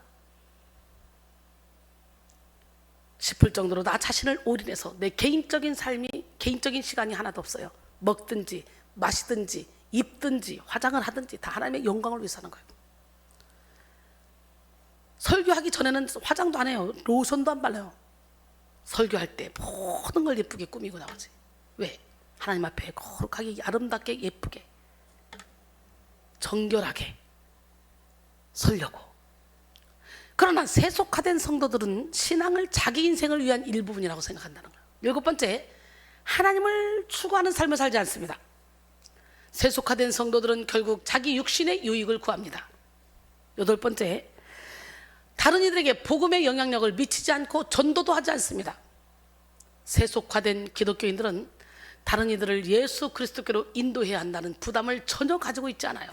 싶을 정도로 나 자신을 올인해서 내 개인적인 삶이 개인적인 시간이 하나도 없어요. 먹든지 마시든지 입든지 화장을 하든지 다 하나님의 영광을 위해서 하는 거예요. 설교하기 전에는 화장도 안 해요. 로션도 안 발라요. 설교할 때 모든 걸 예쁘게 꾸미고 나오지. 왜? 하나님 앞에 거룩하게 아름답게 예쁘게 정결하게 설려고. 그러나 세속화된 성도들은 신앙을 자기 인생을 위한 일부분이라고 생각한다는 거예요. 일곱 번째, 하나님을 추구하는 삶을 살지 않습니다. 세속화된 성도들은 결국 자기 육신의 유익을 구합니다. 여덟 번째, 다른 이들에게 복음의 영향력을 미치지 않고 전도도 하지 않습니다. 세속화된 기독교인들은 다른 이들을 예수 그리스도께로 인도해야 한다는 부담을 전혀 가지고 있지 않아요.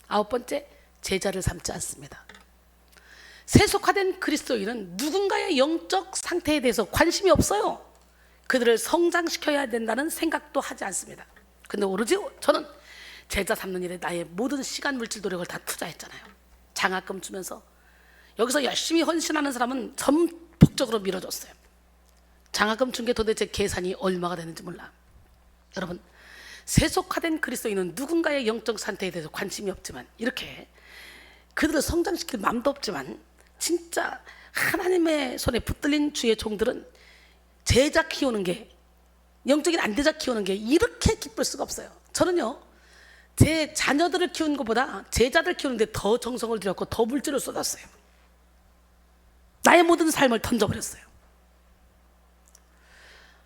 아홉 번째, 제자를 삼지 않습니다. 세속화된 그리스도인은 누군가의 영적 상태에 대해서 관심이 없어요. 그들을 성장시켜야 된다는 생각도 하지 않습니다. 근데 오로지 저는 제자 삼는 일에 나의 모든 시간, 물질, 노력을 다 투자했잖아요. 장학금 주면서 여기서 열심히 헌신하는 사람은 전폭적으로 밀어줬어요. 장학금 준 게 도대체 계산이 얼마가 되는지 몰라. 여러분, 세속화된 그리스도인은 누군가의 영적 상태에 대해서 관심이 없지만, 이렇게 그들을 성장시킬 마음도 없지만, 진짜 하나님의 손에 붙들린 주의 종들은 제자 키우는 게, 영적인 안대자 키우는 게 이렇게 기쁠 수가 없어요. 저는요, 제 자녀들을 키우는 것보다 제자들 키우는데 더 정성을 들였고 더 물질을 쏟았어요. 나의 모든 삶을 던져버렸어요.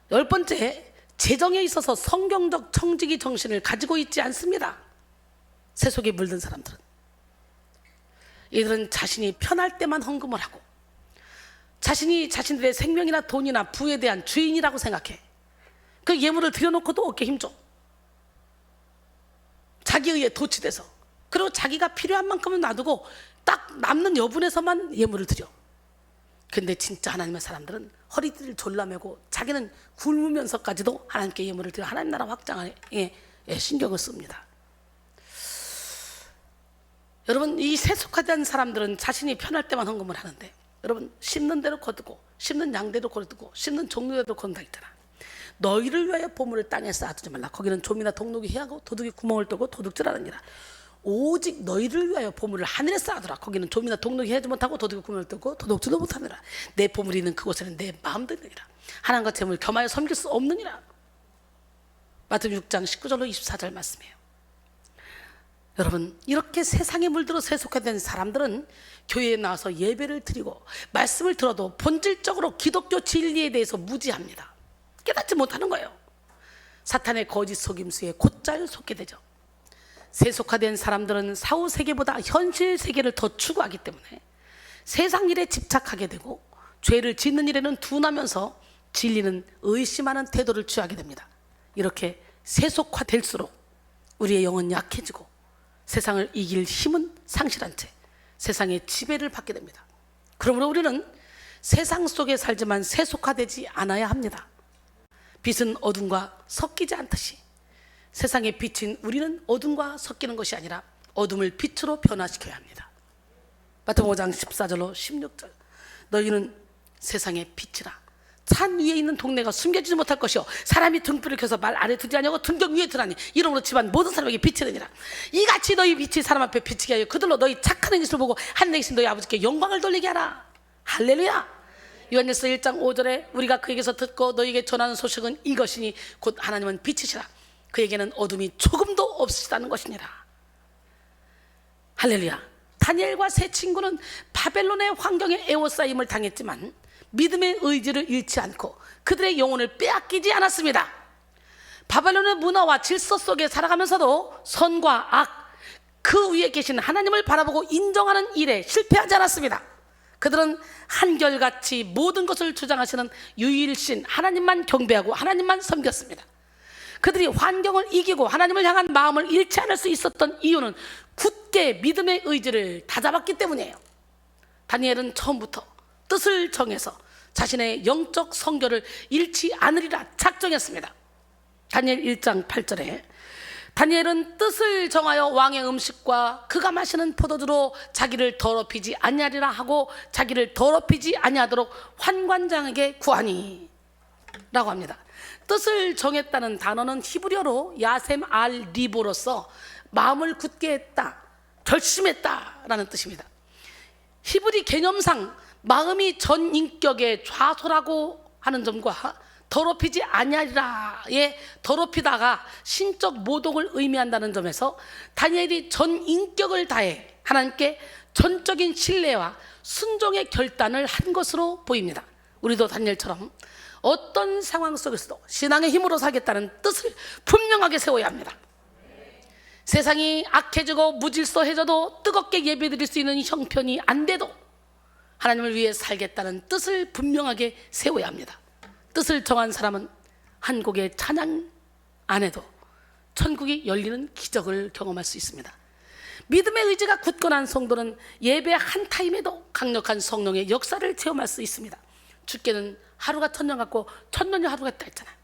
10번째, 재정에 있어서 성경적 청지기 정신을 가지고 있지 않습니다. 세속에 물든 사람들은, 이들은 자신이 편할 때만 헌금을 하고, 자신이 자신들의 생명이나 돈이나 부에 대한 주인이라고 생각해. 그 예물을 들여놓고도 어깨 힘줘. 자기 의에 도취돼서. 그리고 자기가 필요한 만큼은 놔두고 딱 남는 여분에서만 예물을 드려. 근데 진짜 하나님의 사람들은 허리띠를 졸라매고 자기는 굶으면서까지도 하나님께 예물을 드려 하나님 나라 확장에 신경을 씁니다. 여러분, 이 세속화된 사람들은 자신이 편할 때만 헌금을 하는데, 여러분, 심는 대로 거두고 심는 양대로 거두고 심는 종류대로 거둔다 했잖아. 너희를 위하여 보물을 땅에 쌓아두지 말라. 거기는 좀이나 동록이 해하고 도둑이 구멍을 뚫고 도둑질하느니라. 오직 너희를 위하여 보물을 하늘에 쌓아두라. 거기는 좀이나 동록이 해하지 못하고 도둑이 구멍을 뚫고 도둑질도 못하느라. 내 보물이 있는 그곳에는 내 마음도 있느니라. 하나님과 재물을 겸하여 섬길 수 없느니라. 마태복음 6장 19절로 24절 말씀이에요. 여러분, 이렇게 세상에 물들어 세속화된 사람들은 교회에 나와서 예배를 드리고 말씀을 들어도 본질적으로 기독교 진리에 대해서 무지합니다. 깨닫지 못하는 거예요. 사탄의 거짓 속임수에 곧잘 속게 되죠. 세속화된 사람들은 사후 세계보다 현실 세계를 더 추구하기 때문에 세상 일에 집착하게 되고 죄를 짓는 일에는 둔하면서 진리는 의심하는 태도를 취하게 됩니다. 이렇게 세속화될수록 우리의 영은 약해지고 세상을 이길 힘은 상실한 채 세상의 지배를 받게 됩니다. 그러므로 우리는 세상 속에 살지만 세속화되지 않아야 합니다. 빛은 어둠과 섞이지 않듯이 세상에 비친 우리는 어둠과 섞이는 것이 아니라 어둠을 빛으로 변화시켜야 합니다. 마태복음 5장 14절로 16절, 너희는 세상의 빛이라. 산 위에 있는 동네가 숨겨지지 못할 것이요 사람이 등불을 켜서 말 아래 두지 아니하고 등경 위에 두라니 이러므로 집안 모든 사람에게 빛이 되니라. 이같이 너희 빛이 사람 앞에 비치게 하여 그들로 너희 착한 행실을 보고 하늘에 계신 너희 아버지께 영광을 돌리게 하라. 할렐루야. 요한일서 1장 5절에 우리가 그에게서 듣고 너희에게 전하는 소식은 이것이니 곧 하나님은 빛이시라. 그에게는 어둠이 조금도 없으시다는 것이니라. 할렐루야. 다니엘과 세 친구는 바벨론의 환경에 에워싸임을 당했지만 믿음의 의지를 잃지 않고 그들의 영혼을 빼앗기지 않았습니다. 바벨론의 문화와 질서 속에 살아가면서도 선과 악, 그 위에 계신 하나님을 바라보고 인정하는 일에 실패하지 않았습니다. 그들은 한결같이 모든 것을 주장하시는 유일신 하나님만 경배하고 하나님만 섬겼습니다. 그들이 환경을 이기고 하나님을 향한 마음을 잃지 않을 수 있었던 이유는 굳게 믿음의 의지를 다잡았기 때문이에요. 다니엘은 처음부터 뜻을 정해서 자신의 영적 성결을 잃지 않으리라 작정했습니다. 다니엘 1장 8절에 다니엘은 뜻을 정하여 왕의 음식과 그가 마시는 포도주로 자기를 더럽히지 아니하리라 하고 자기를 더럽히지 아니하도록 환관장에게 구하니 라고 합니다. 뜻을 정했다는 단어는 히브리어로 야셈 알 리보로서 마음을 굳게 했다, 결심했다라는 뜻입니다. 히브리 개념상 마음이 전 인격의 좌소라고 하는 점과 더럽히지 아니하리라의 더럽히다가 신적 모독을 의미한다는 점에서 다니엘이 전 인격을 다해 하나님께 전적인 신뢰와 순종의 결단을 한 것으로 보입니다. 우리도 다니엘처럼 어떤 상황 속에서도 신앙의 힘으로 살겠다는 뜻을 분명하게 세워야 합니다. 세상이 악해지고 무질서해져도 뜨겁게 예배드릴 수 있는 형편이 안 돼도 하나님을 위해 살겠다는 뜻을 분명하게 세워야 합니다. 뜻을 정한 사람은 한 곡의 찬양 안에도 천국이 열리는 기적을 경험할 수 있습니다. 믿음의 의지가 굳건한 성도는 예배 한 타임에도 강력한 성령의 역사를 체험할 수 있습니다. 주께는 하루가 천년 같고 천년이 하루가 있다 했잖아요.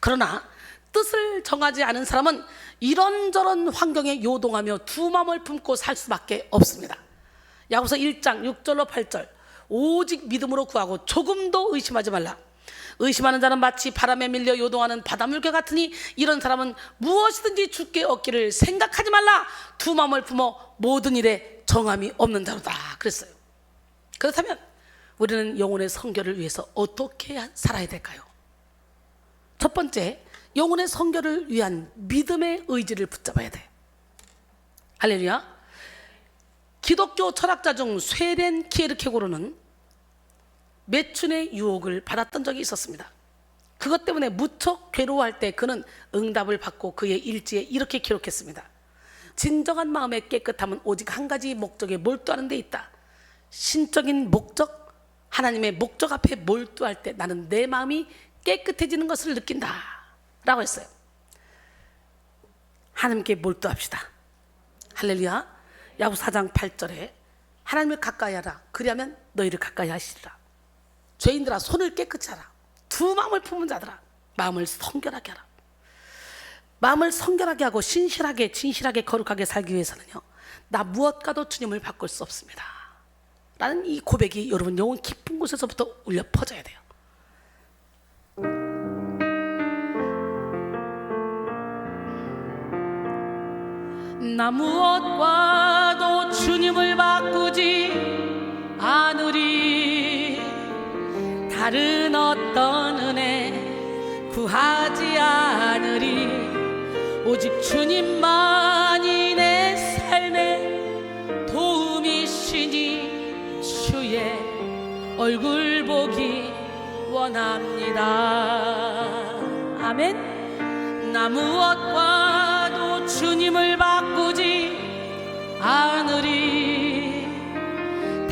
그러나 뜻을 정하지 않은 사람은 이런저런 환경에 요동하며 두 마음을 품고 살 수밖에 없습니다. 야고보서 1장 6절로 8절, 오직 믿음으로 구하고 조금도 의심하지 말라. 의심하는 자는 마치 바람에 밀려 요동하는 바닷물개 같으니 이런 사람은 무엇이든지 주께 얻기를 생각하지 말라. 두 마음을 품어 모든 일에 정함이 없는 자로다 그랬어요. 그렇다면 우리는 영혼의 성결을 위해서 어떻게 살아야 될까요? 첫 번째, 영혼의 성결을 위한 믿음의 의지를 붙잡아야 돼. 할렐루야. 기독교 철학자 중 스웨덴 키에르케고르는 매춘의 유혹을 받았던 적이 있었습니다. 그것 때문에 무척 괴로워할 때 그는 응답을 받고 그의 일지에 이렇게 기록했습니다. 진정한 마음의 깨끗함은 오직 한 가지 목적에 몰두하는 데 있다. 신적인 목적, 하나님의 목적 앞에 몰두할 때 나는 내 마음이 깨끗해지는 것을 느낀다 라고 했어요. 하나님께 몰두합시다. 할렐루야. 야고보서 4장 8절에 하나님을 가까이 하라. 그리하면 너희를 가까이 하시리라. 죄인들아 손을 깨끗이 하라. 두 마음을 품은 자들아 마음을 성결하게 하라. 마음을 성결하게 하고 신실하게 진실하게 거룩하게 살기 위해서는요, 나 무엇과도 주님을 바꿀 수 없습니다 라는 이 고백이 여러분 영혼 깊은 곳에서부터 울려 퍼져야 돼요. 나 무엇과도 주님을 바꾸지 않으리. 다른 어떤 은혜 구하지 않으리. 오직 주님만이 내 삶의 도움이시니 주의 얼굴 보기 원합니다. 아멘. 나 무엇과도 주님을 바꾸지 않으리.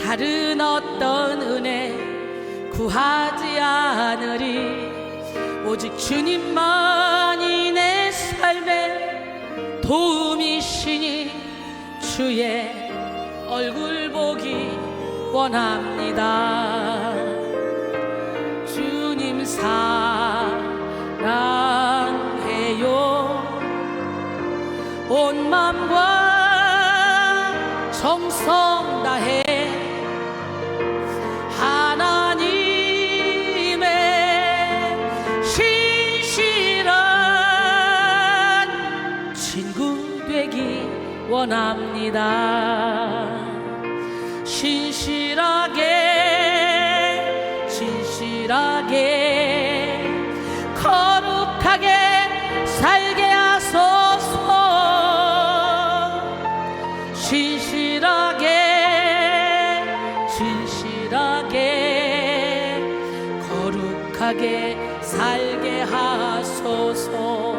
다른 어떤 은혜 구하지 않으리. 오직 주님만이 내 삶의 도움이시니 주의 얼굴 보기 원합니다. 주님 사랑해요. 온 마음과 정성 다해 하나님의 신실한 친구 되기 원합니다. 신실하게 거룩하게 살게 하소서. 신실하게 거룩하게 살게 하소서.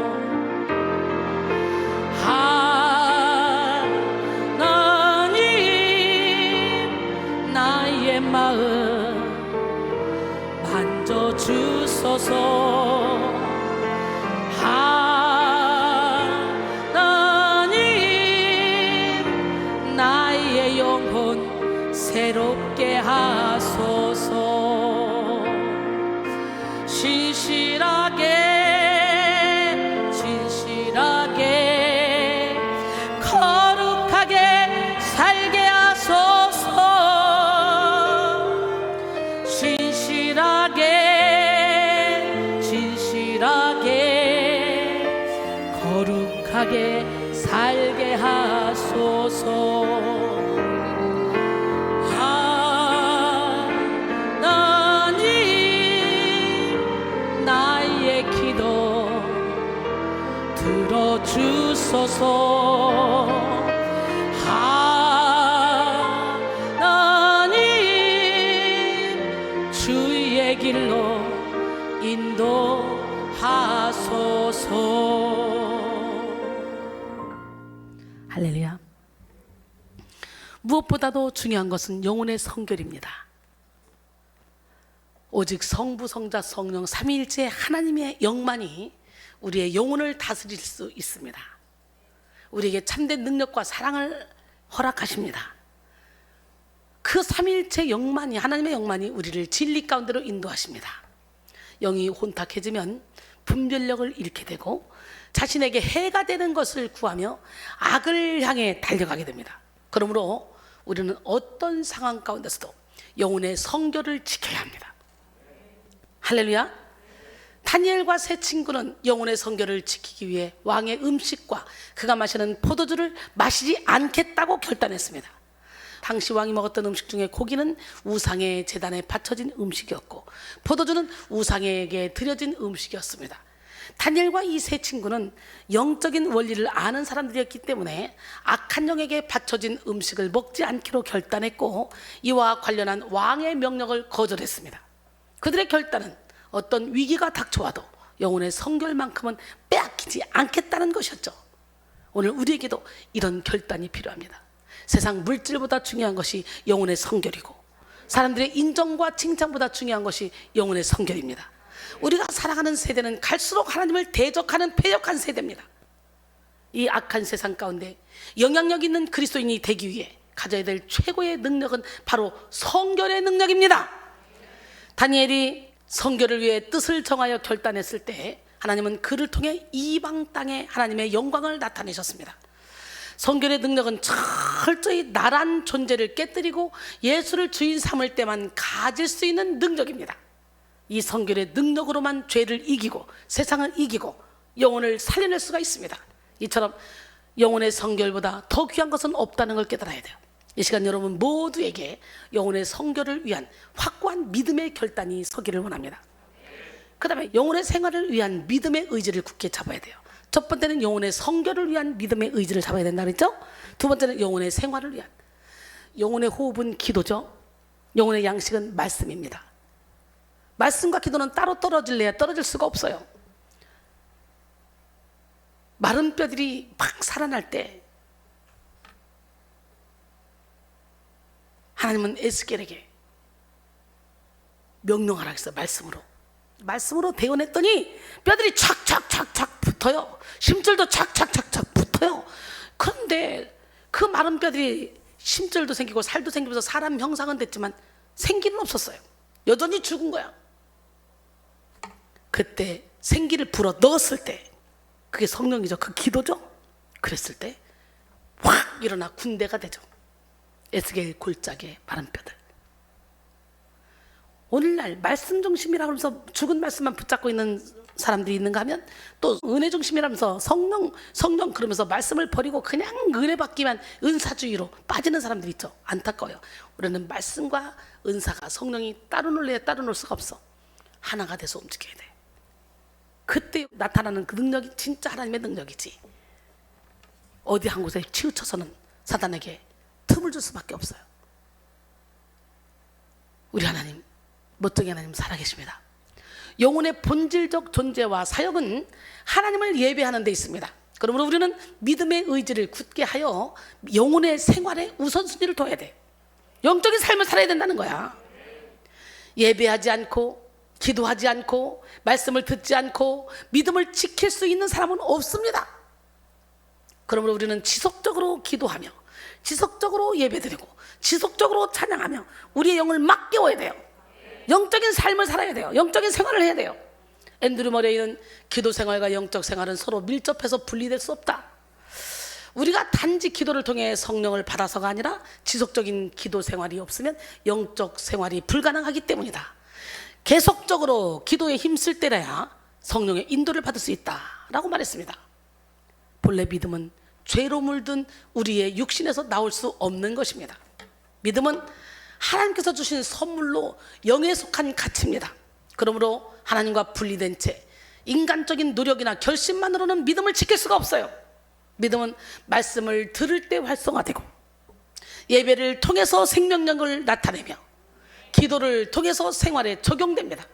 하나님 나의 마음 만져주소서. 하나님 나의 영혼 새롭게 하소서. 진실하게 거룩하게 살게 하소서. 진실하게 거룩하게 살게 하소서. 하나님 나의 기도 들어주소서. 하나님 주의 길로 인도하소서. 할렐루야. 무엇보다도 중요한 것은 영혼의 성결입니다. 오직 성부, 성자, 성령 삼위일체 하나님의 영만이 우리의 영혼을 다스릴 수 있습니다. 우리에게 참된 능력과 사랑을 허락하십니다. 그 삼위일체 영만이, 하나님의 영만이 우리를 진리 가운데로 인도하십니다. 영이 혼탁해지면 분별력을 잃게 되고 자신에게 해가 되는 것을 구하며 악을 향해 달려가게 됩니다. 그러므로 우리는 어떤 상황 가운데서도 영혼의 성결을 지켜야 합니다. 할렐루야. 다니엘과 세 친구는 영혼의 성결을 지키기 위해 왕의 음식과 그가 마시는 포도주를 마시지 않겠다고 결단했습니다. 당시 왕이 먹었던 음식 중에 고기는 우상의 제단에 바쳐진 음식이었고 포도주는 우상에게 드려진 음식이었습니다. 다니엘과 이 세 친구는 영적인 원리를 아는 사람들이었기 때문에 악한 영에게 바쳐진 음식을 먹지 않기로 결단했고 이와 관련한 왕의 명령을 거절했습니다. 그들의 결단은 어떤 위기가 닥쳐와도 영혼의 성결만큼은 빼앗기지 않겠다는 것이었죠. 오늘 우리에게도 이런 결단이 필요합니다. 세상 물질보다 중요한 것이 영혼의 성결이고 사람들의 인정과 칭찬보다 중요한 것이 영혼의 성결입니다. 우리가 살아가는 세대는 갈수록 하나님을 대적하는 패역한 세대입니다. 이 악한 세상 가운데 영향력 있는 그리스도인이 되기 위해 가져야 될 최고의 능력은 바로 성결의 능력입니다. 다니엘이 성결을 위해 뜻을 정하여 결단했을 때 하나님은 그를 통해 이방 땅에 하나님의 영광을 나타내셨습니다. 성결의 능력은 철저히 나란 존재를 깨뜨리고 예수를 주인 삼을 때만 가질 수 있는 능력입니다. 이 성결의 능력으로만 죄를 이기고 세상을 이기고 영혼을 살려낼 수가 있습니다. 이처럼 영혼의 성결보다 더 귀한 것은 없다는 걸 깨달아야 돼요. 이 시간 여러분 모두에게 영혼의 성결을 위한 확고한 믿음의 결단이 서기를 원합니다. 그 다음에 영혼의 생활을 위한 믿음의 의지를 굳게 잡아야 돼요. 첫 번째는 영혼의 성결을 위한 믿음의 의지를 잡아야 된다 그랬죠? 두 번째는 영혼의 생활을 위한. 영혼의 호흡은 기도죠. 영혼의 양식은 말씀입니다. 말씀과 기도는 따로 떨어질래야 떨어질 수가 없어요. 마른 뼈들이 막 살아날 때 하나님은 에스겔에게 명령하라 했어요. 말씀으로 대언했더니 뼈들이 착착착착 붙어요. 심줄도 착착착착 붙어요. 그런데 그 마른 뼈들이 심줄도 생기고 살도 생기면서 사람 형상은 됐지만 생기는 없었어요. 여전히 죽은 거야. 그때 생기를 불어 넣었을 때 그게 성령이죠. 그 기도죠. 그랬을 때 확 일어나 군대가 되죠. 에스겔 골짜기의 마른 뼈들. 오늘날 말씀 중심이라고 하면서 죽은 말씀만 붙잡고 있는 사람들이 있는가 하면 또 은혜 중심이라면서 성령 그러면서 말씀을 버리고 그냥 은혜 받기만 은사주의로 빠지는 사람들이 있죠. 안타까워요. 우리는 말씀과 은사가 성령이 따로 놀래야 따로 놀 수가 없어. 하나가 돼서 움직여야 돼. 그때 나타나는 그 능력이 진짜 하나님의 능력이지. 어디 한 곳에 치우쳐서는 사단에게 틈을 줄 수밖에 없어요. 우리 하나님, 멋쟁이 하나님 살아계십니다. 영혼의 본질적 존재와 사역은 하나님을 예배하는 데 있습니다. 그러므로 우리는 믿음의 의지를 굳게 하여 영혼의 생활에 우선순위를 둬야 돼. 영적인 삶을 살아야 된다는 거야. 예배하지 않고 기도하지 않고 말씀을 듣지 않고 믿음을 지킬 수 있는 사람은 없습니다. 그러므로 우리는 지속적으로 기도하며 지속적으로 예배드리고 지속적으로 찬양하며 우리의 영을 막 깨워야 돼요. 영적인 삶을 살아야 돼요. 영적인 생활을 해야 돼요. 앤드류 머레이는 기도 생활과 영적 생활은 서로 밀접해서 분리될 수 없다. 우리가 단지 기도를 통해 성령을 받아서가 아니라 지속적인 기도 생활이 없으면 영적 생활이 불가능하기 때문이다. 계속적으로 기도에 힘쓸 때라야 성령의 인도를 받을 수 있다라고 말했습니다. 본래 믿음은 죄로 물든 우리의 육신에서 나올 수 없는 것입니다. 믿음은 하나님께서 주신 선물로 영에 속한 가치입니다. 그러므로 하나님과 분리된 채 인간적인 노력이나 결심만으로는 믿음을 지킬 수가 없어요. 믿음은 말씀을 들을 때 활성화되고 예배를 통해서 생명력을 나타내며 기도를 통해서 생활에 적용됩니다.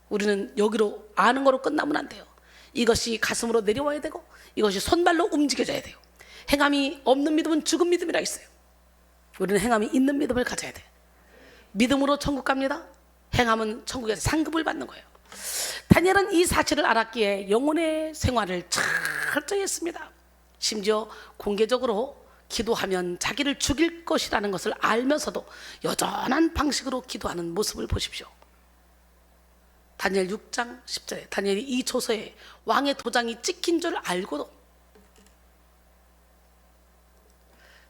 우리는 여기로 아는 거로 끝나면 안 돼요. 이것이 가슴으로 내려와야 되고 이것이 손발로 움직여져야 돼요. 행함이 없는 믿음은 죽은 믿음이라 있어요. 우리는 행함이 있는 믿음을 가져야 돼. 믿음으로 천국 갑니다. 행함은 천국에서 상급을 받는 거예요. 다니엘은 이 사실을 알았기에 영혼의 생활을 철저히 했습니다. 심지어 공개적으로 기도하면 자기를 죽일 것이라는 것을 알면서도 여전한 방식으로 기도하는 모습을 보십시오. 다니엘 6장 10절에 다니엘이 이 조서에 왕의 도장이 찍힌 줄 알고도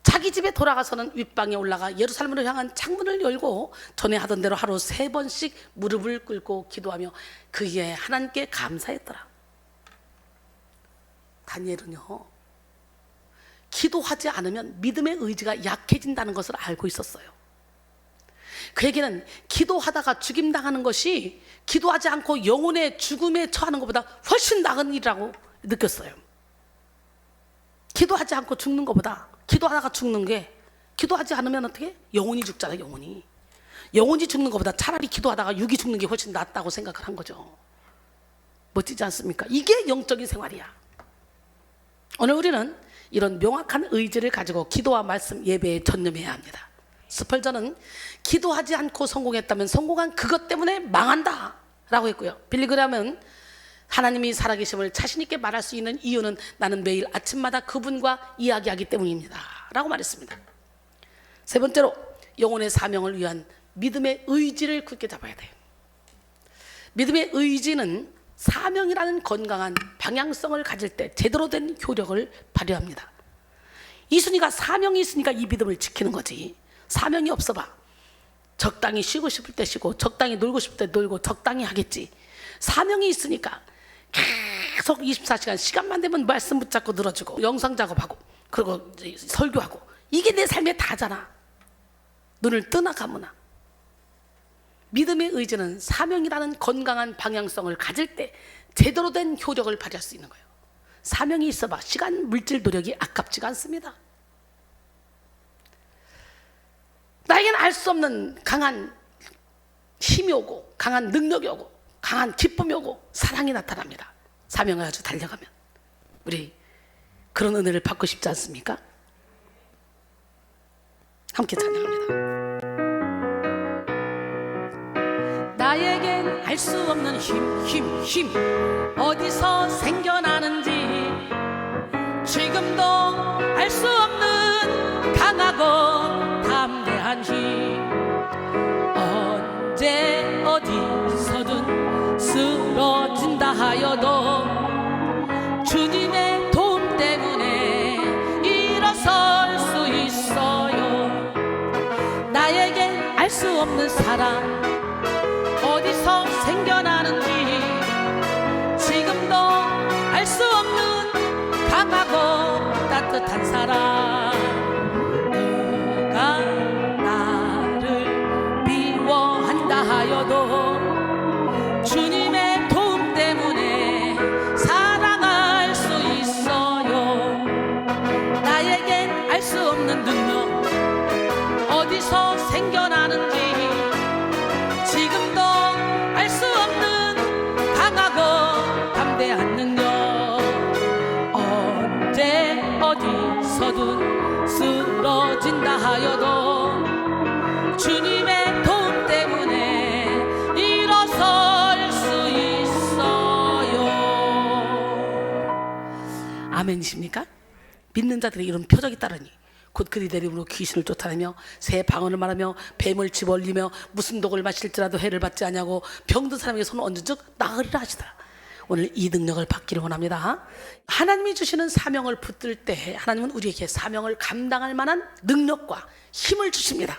자기 집에 돌아가서는 윗방에 올라가 예루살렘으로 향한 창문을 열고 전에 하던 대로 하루 3번씩 무릎을 꿇고 기도하며 그에 하나님께 감사했더라. 다니엘은요, 기도하지 않으면 믿음의 의지가 약해진다는 것을 알고 있었어요. 그에게는 기도하다가 죽임당하는 것이 기도하지 않고 영혼의 죽음에 처하는 것보다 훨씬 나은 일이라고 느꼈어요. 기도하지 않고 죽는 것보다 기도하다가 죽는 게, 기도하지 않으면 어떻게? 영혼이 죽잖아요. 영혼이 죽는 것보다 차라리 기도하다가 육이 죽는 게 훨씬 낫다고 생각을 한 거죠. 멋지지 않습니까? 이게 영적인 생활이야. 오늘 우리는 이런 명확한 의지를 가지고 기도와 말씀, 예배에 전념해야 합니다. 스펄전은 기도하지 않고 성공했다면 성공한 그것 때문에 망한다 라고 했고요. 빌리그램은 하나님이 살아계심을 자신 있게 말할 수 있는 이유는 나는 매일 아침마다 그분과 이야기하기 때문입니다 라고 말했습니다. 세 번째로, 영혼의 사명을 위한 믿음의 의지를 굳게 잡아야 돼요. 믿음의 의지는 사명이라는 건강한 방향성을 가질 때 제대로 된 효력을 발휘합니다. 이순이가 사명이 있으니까 이 믿음을 지키는 거지. 사명이 없어봐, 적당히 쉬고 싶을 때 쉬고 적당히 놀고 싶을 때 놀고 적당히 하겠지. 사명이 있으니까 계속 24시간 시간만 되면 말씀 붙잡고 늘어지고 영상 작업하고 그리고 설교하고, 이게 내 삶의 다잖아. 눈을 뜨나 감으나. 믿음의 의지는 사명이라는 건강한 방향성을 가질 때 제대로 된 효력을 발휘할 수 있는 거예요. 사명이 있어봐 시간, 물질, 노력이 아깝지가 않습니다. 나에게는 알 수 없는 강한 힘이 오고 강한 능력이 오고 강한 기쁨이 오고 사랑이 나타납니다. 사명을 가지고 달려가면. 우리 그런 은혜를 받고 싶지 않습니까? 함께 찬양합니다. 나에겐 알 수 없는 힘 어디서 생겨나는지, 지금도 알 수 없는 강하고 담대한 힘, 언제 어디서든 쓰러진다 하여도 주님의 도움 때문에 일어설 수 있어요. 나에겐 알 수 없는 사랑 어디서 생겨나는지, 지금도 알 수 없는 강하고 따뜻한 사랑, 누가 나를 미워한다 하여도 주님의 도움 때문에 사랑할 수 있어요. 나에겐 알 수 없는 능력 어디서 생겨나는지, 지금도 알 수 없는 강하고 담대한 능력, 언제 어디서든 쓰러진다 하여도 주님의 도움 때문에 일어설 수 있어요. 아멘이십니까? 믿는 자들의 이런 표적이 따르니 곧 그리들 이름으로 귀신을 쫓아내며 새 방언을 말하며 뱀을 집어올리며 무슨 독을 마실지라도 해를 받지 아니하고 병든 사람에게 손을 얹은 즉 나으리라 하시더라. 오늘 이 능력을 받기를 원합니다. 하나님이 주시는 사명을 붙들 때 하나님은 우리에게 사명을 감당할 만한 능력과 힘을 주십니다.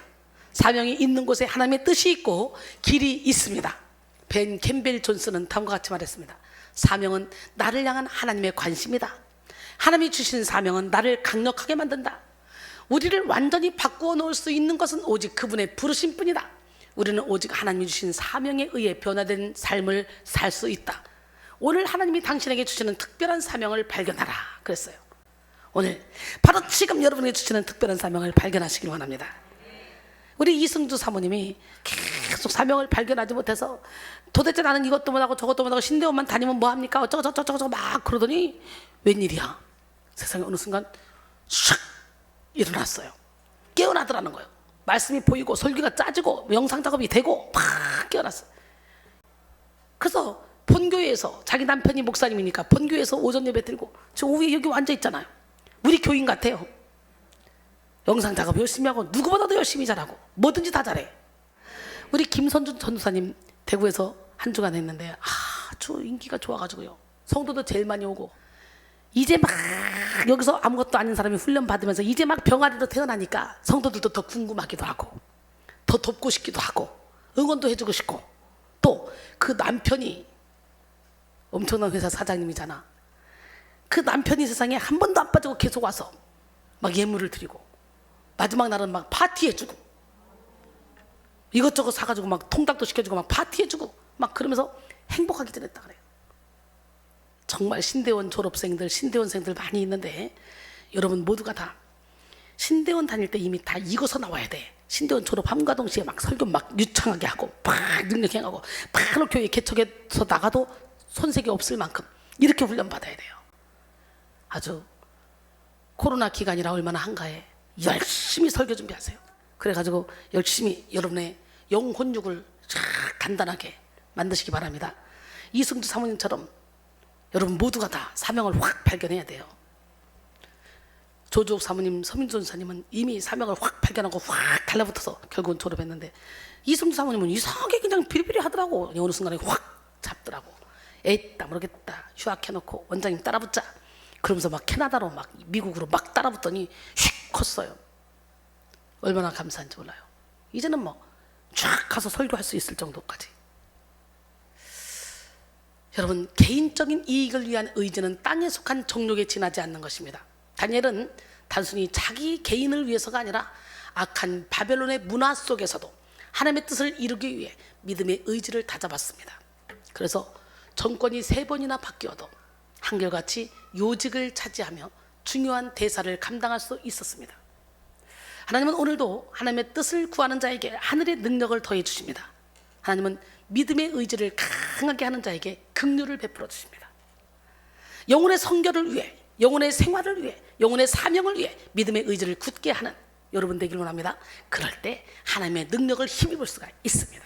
사명이 있는 곳에 하나님의 뜻이 있고 길이 있습니다. 벤 캠벨 존슨은 다음과 같이 말했습니다. 사명은 나를 향한 하나님의 관심이다. 하나님이 주신 사명은 나를 강력하게 만든다. 우리를 완전히 바꾸어 놓을 수 있는 것은 오직 그분의 부르심 뿐이다. 우리는 오직 하나님이 주신 사명에 의해 변화된 삶을 살 수 있다. 오늘 하나님이 당신에게 주시는 특별한 사명을 발견하라 그랬어요. 오늘 바로 지금 여러분에게 주시는 특별한 사명을 발견하시길 원합니다. 우리 이승주 사모님이 계속 사명을 발견하지 못해서 도대체 나는 이것도 못하고 저것도 못하고 신대원만 다니면 뭐합니까? 어쩌고 막 그러더니 웬일이야, 세상에 어느 순간 샥 일어났어요. 깨어나더라는 거예요. 말씀이 보이고 설교가 짜지고 영상 작업이 되고 팍 깨어났어요. 그래서 본교회에서, 자기 남편이 목사님이니까 본교회에서 오전 예배 드리고 저 오후에 여기 앉아 있잖아요. 우리 교인 같아요. 영상 작업 열심히 하고 누구보다도 열심히 잘하고 뭐든지 다 잘해. 우리 김선준 전도사님 대구에서 한 주간 했는데 아주 인기가 좋아가지고요. 성도도 제일 많이 오고 이제 막 여기서 아무것도 아닌 사람이 훈련 받으면서 이제 막 병아리로 태어나니까 성도들도 더 궁금하기도 하고 더 돕고 싶기도 하고 응원도 해주고 싶고 또 그 남편이 엄청난 회사 사장님이잖아. 그 남편이 세상에 한 번도 안 빠지고 계속 와서 막 예물을 드리고 마지막 날은 막 파티해주고 이것저것 사가지고 막 통닭도 시켜주고 막 파티해주고 막 그러면서 행복하게 지냈다 그래요. 정말 신대원 졸업생들 신대원생들 많이 있는데 여러분 모두가 다 신대원 다닐 때 이미 다 익어서 나와야 돼. 신대원 졸업함과 동시에 막 설교 막 유창하게 하고 막 능력행하고 바로 교회 개척해서 나가도 손색이 없을 만큼 이렇게 훈련 받아야 돼요. 아주 코로나 기간이라 얼마나 한가해. 열심히 설교 준비하세요. 그래가지고 열심히 여러분의 영혼육을 간단하게 만드시기 바랍니다. 이승주 사모님처럼 여러분 모두가 다 사명을 확 발견해야 돼요. 조주옥 사모님, 서민준 사님은 이미 사명을 확 발견하고 확 달라붙어서 결국은 졸업했는데 이승주 사모님은 이상하게 그냥 비리비리 하더라고. 어느 순간에 확 잡더라고. 에이따 모르겠다 휴학해놓고 원장님 따라붙자 그러면서 막 캐나다로 막 미국으로 막 따라붙더니 휙 컸어요. 얼마나 감사한지 몰라요. 이제는 뭐 쫙 가서 설교할 수 있을 정도까지. 여러분 개인적인 이익을 위한 의지는 땅에 속한 정욕에 지나지 않는 것입니다. 다니엘은 단순히 자기 개인을 위해서가 아니라 악한 바벨론의 문화 속에서도 하나님의 뜻을 이루기 위해 믿음의 의지를 다잡았습니다. 그래서 정권이 3번이나 바뀌어도 한결같이 요직을 차지하며 중요한 대사를 감당할 수 있었습니다. 하나님은 오늘도 하나님의 뜻을 구하는 자에게 하늘의 능력을 더해 주십니다. 하나님은 믿음의 의지를 강하게 하는 자에게 긍휼을 베풀어 주십니다. 영혼의 성결을 위해, 영혼의 생활을 위해, 영혼의 사명을 위해 믿음의 의지를 굳게 하는 여러분 되길 원합니다. 그럴 때 하나님의 능력을 힘입을 수가 있습니다.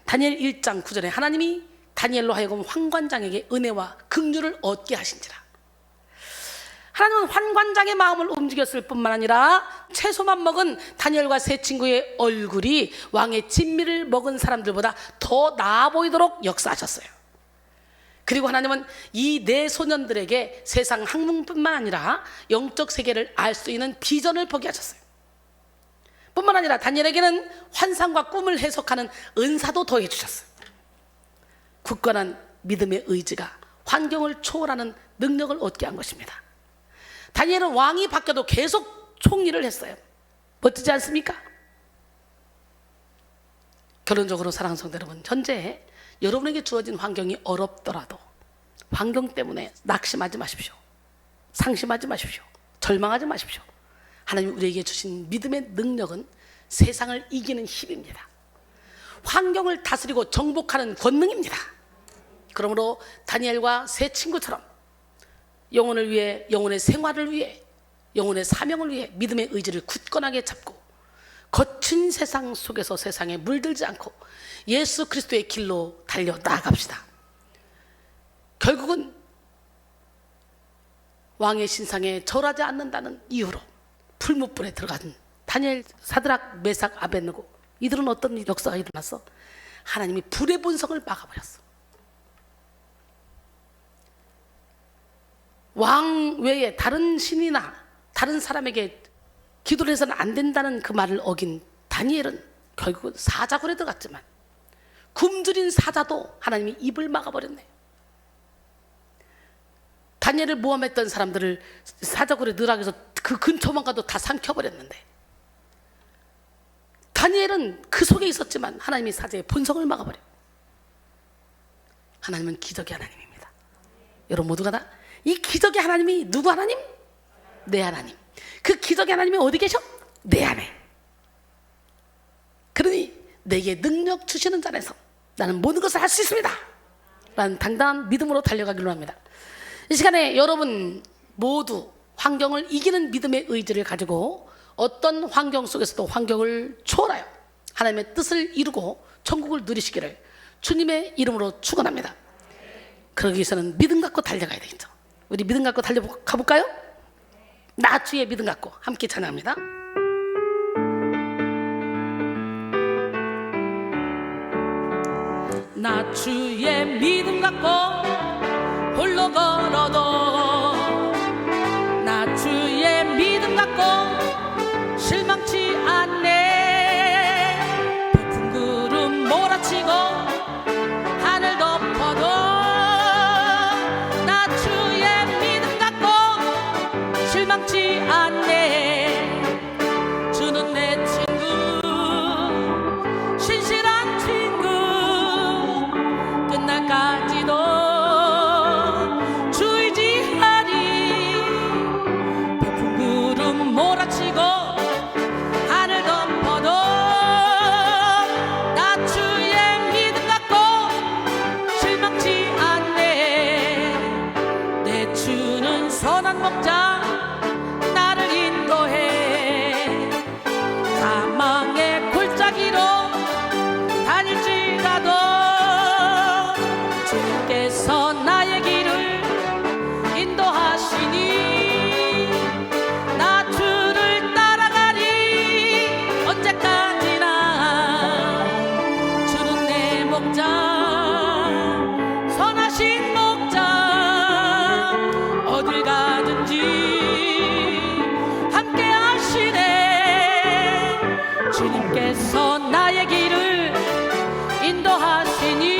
다니엘 1장 9절에 하나님이 다니엘로 하여금 환관장에게 은혜와 긍휼을 얻게 하신지라. 하나님은 환관장의 마음을 움직였을 뿐만 아니라 채소만 먹은 다니엘과 세 친구의 얼굴이 왕의 진미를 먹은 사람들보다 더 나아 보이도록 역사하셨어요. 그리고 하나님은 이 네 소년들에게 세상 학문뿐만 아니라 영적 세계를 알 수 있는 비전을 보게 하셨어요. 뿐만 아니라 다니엘에게는 환상과 꿈을 해석하는 은사도 더해 주셨어요. 굳건한 믿음의 의지가 환경을 초월하는 능력을 얻게 한 것입니다. 다니엘은 왕이 바뀌어도 계속 총리를 했어요. 멋지지 않습니까? 결론적으로 사랑하는 성도 여러분, 현재 여러분에게 주어진 환경이 어렵더라도 환경 때문에 낙심하지 마십시오. 상심하지 마십시오. 절망하지 마십시오. 하나님 우리에게 주신 믿음의 능력은 세상을 이기는 힘입니다. 환경을 다스리고 정복하는 권능입니다. 그러므로 다니엘과 세 친구처럼 영혼을 위해, 영혼의 생활을 위해, 영혼의 사명을 위해 믿음의 의지를 굳건하게 잡고 거친 세상 속에서 세상에 물들지 않고 예수 그리스도의 길로 달려 나아갑시다. 결국은 왕의 신상에 절하지 않는다는 이유로 풀무불에 들어간 다니엘, 사드락, 메삭, 아벳느고, 이들은 어떤 역사가 일어났어? 하나님이 불의 본성을 막아버렸어. 왕 외에 다른 신이나 다른 사람에게 기도를 해서는 안 된다는 그 말을 어긴 다니엘은 결국은 사자굴에 들어갔지만 굶주린 사자도 하나님이 입을 막아버렸네. 다니엘을 모함했던 사람들을 사자굴에 넣으라고 해서 그 근처만 가도 다 삼켜버렸는데 다니엘은 그 속에 있었지만 하나님이 사자의 본성을 막아버려. 하나님은 기적의 하나님입니다. 여러분 모두가 다 이 기적의 하나님이 누구 하나님? 내 하나님. 그 기적의 하나님이 어디 계셔? 내 안에. 그러니 내게 능력 주시는 자에서 나는 모든 것을 할 수 있습니다 라는 당당한 믿음으로 달려가기로 합니다. 이 시간에 여러분 모두 환경을 이기는 믿음의 의지를 가지고 어떤 환경 속에서도 환경을 초월하여 하나님의 뜻을 이루고 천국을 누리시기를 주님의 이름으로 축원합니다. 그러기 위해서는 믿음 갖고 달려가야 되겠죠. 우리 믿음 갖고 달려가 볼까요? 나 주의 믿음 갖고 함께 찬양합니다. 나 주의 믿음 갖고 홀로 걸어도 나 주의 믿음 갖고 실망치 않네. 폭풍 구름 몰아치고 하늘 덮어도 나 주의 믿음 갖고 실망치 않네. 주는 내 친구 신실한 친구 끝날까지도 주 의지하리. 폭풍 구름 몰아치고 하늘 덮어도 나 주의 믿음 갖고 실망치 않네. 내 주는 선한 목자 나를 인도해. 사망의 골짜기로 다닐지라도 주님께서 나의 길을 인도하시니 나 주를 따라가리. 언제까지나 주는 내 목자 선하신 목자 어딜 가든지 함께 하시네. 주님께서 나의 길을 인도하시니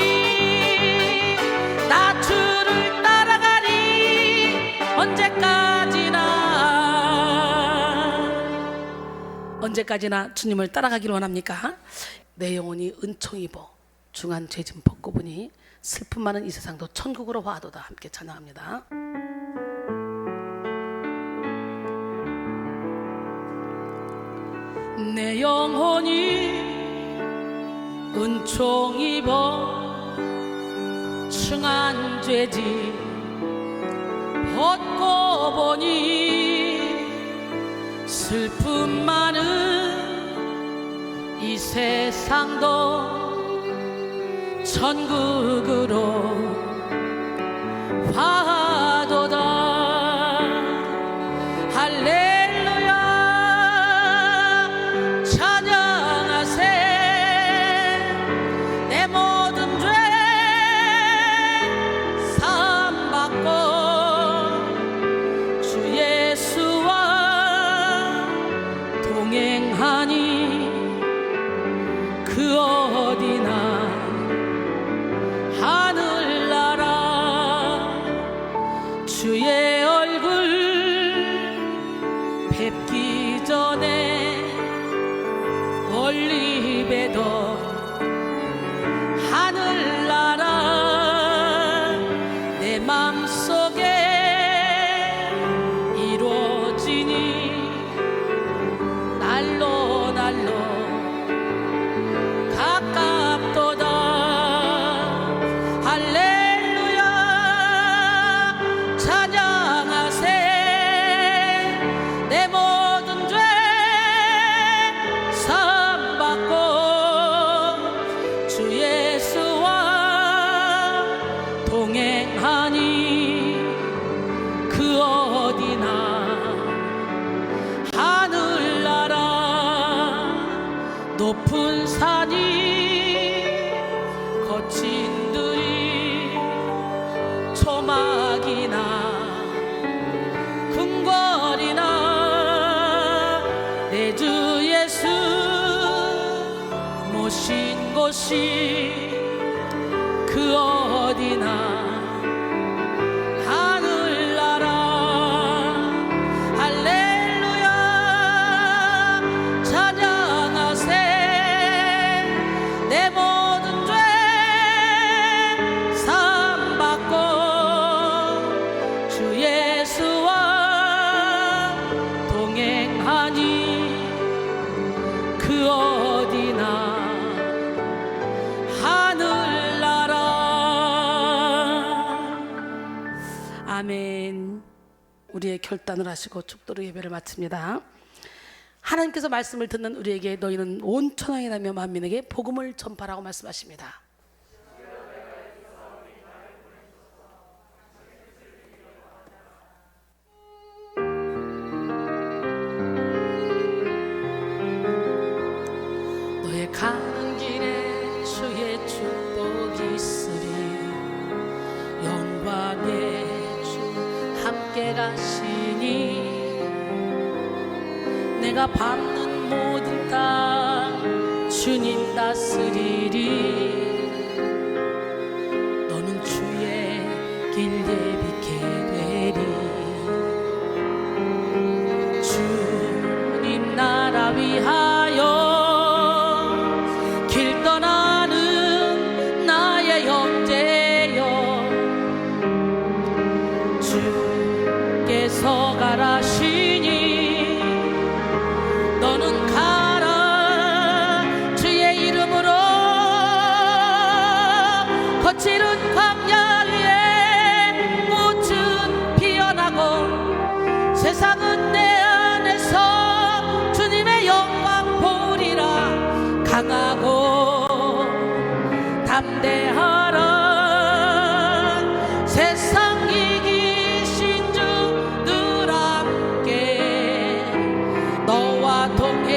나 주를 따라가리. 언제까지나 주님을 따라가기를 원합니까? 내 영혼이 은총 입어 중한 죄짐 벗고 보니 슬픔 많은 이 세상도 천국으로 화도다. 함께 찬양합니다. 내 영혼이 은총 입어 충한 죄짐 벗고 보니 슬픔 많은 이 세상도 천국으로 화도다. 할렐루야 찬양하세. 내 모든 죄 사함 받고 주 예수와 동행하니 그 어디나 하늘나라. 주의 얼굴 뵙기 전에 멀리 뵈던 하늘나라 내 맘속에 이루어지니 날로 날로 가깝도다. 할렐루야 찬양하세. 내 모든 죄 사함 받고 주 예수와 동행하니 그 어디나 하늘나라. 높은 산이 거친 들이 초막이나 궁궐이나 내 주 예수 모신 곳이 그 어디나 하늘나라. 할렐루야 찬양하세. 내 모든 죄 사함 받고 주 예수와 동행하니 그 어디나 하늘나라. 아멘. 우리의 결단을 하시고 축도로 예배를 마칩니다. 하나님께서 말씀을 듣는 우리에게 너희는 온 천하에 나며 만민에게 복음을 전파라고 말씀하십니다. 가는 길에 주의 축복이 있으리 영광의 주 함께 가시니 내가 밟는 모든 땅 주님 다스리리 너는 주의 길 예비케 되리 주님 나라 위하여 길 떠나는 나의 형제여 주께서 가라시니 너는 가라 주의 이름으로 거칠은 광야 위에 꽃은 피어나고 세상은 내 안에서 주님의 영광 보리라 강하고 담대하라 세상 이기신 주 늘 함께 너와 동행하시며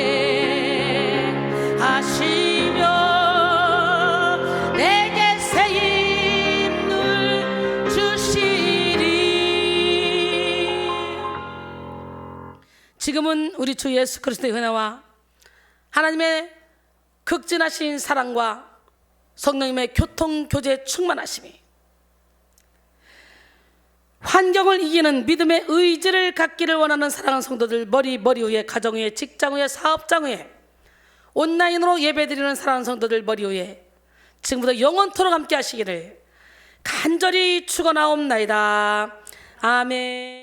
내게 새 힘을 주시리. 지금은 우리 주 예수 그리스도의 은혜와 하나님의 극진하신 사랑과 성령님의 교통교제 충만하심이 환경을 이기는 믿음의 의지를 갖기를 원하는 사랑하는 성도들 머리 위에 가정 위에 직장 위에 사업장 위에 온라인으로 예배드리는 사랑하는 성도들 머리 위에 지금부터 영원토록 함께 하시기를 간절히 축원하옵나이다. 아멘.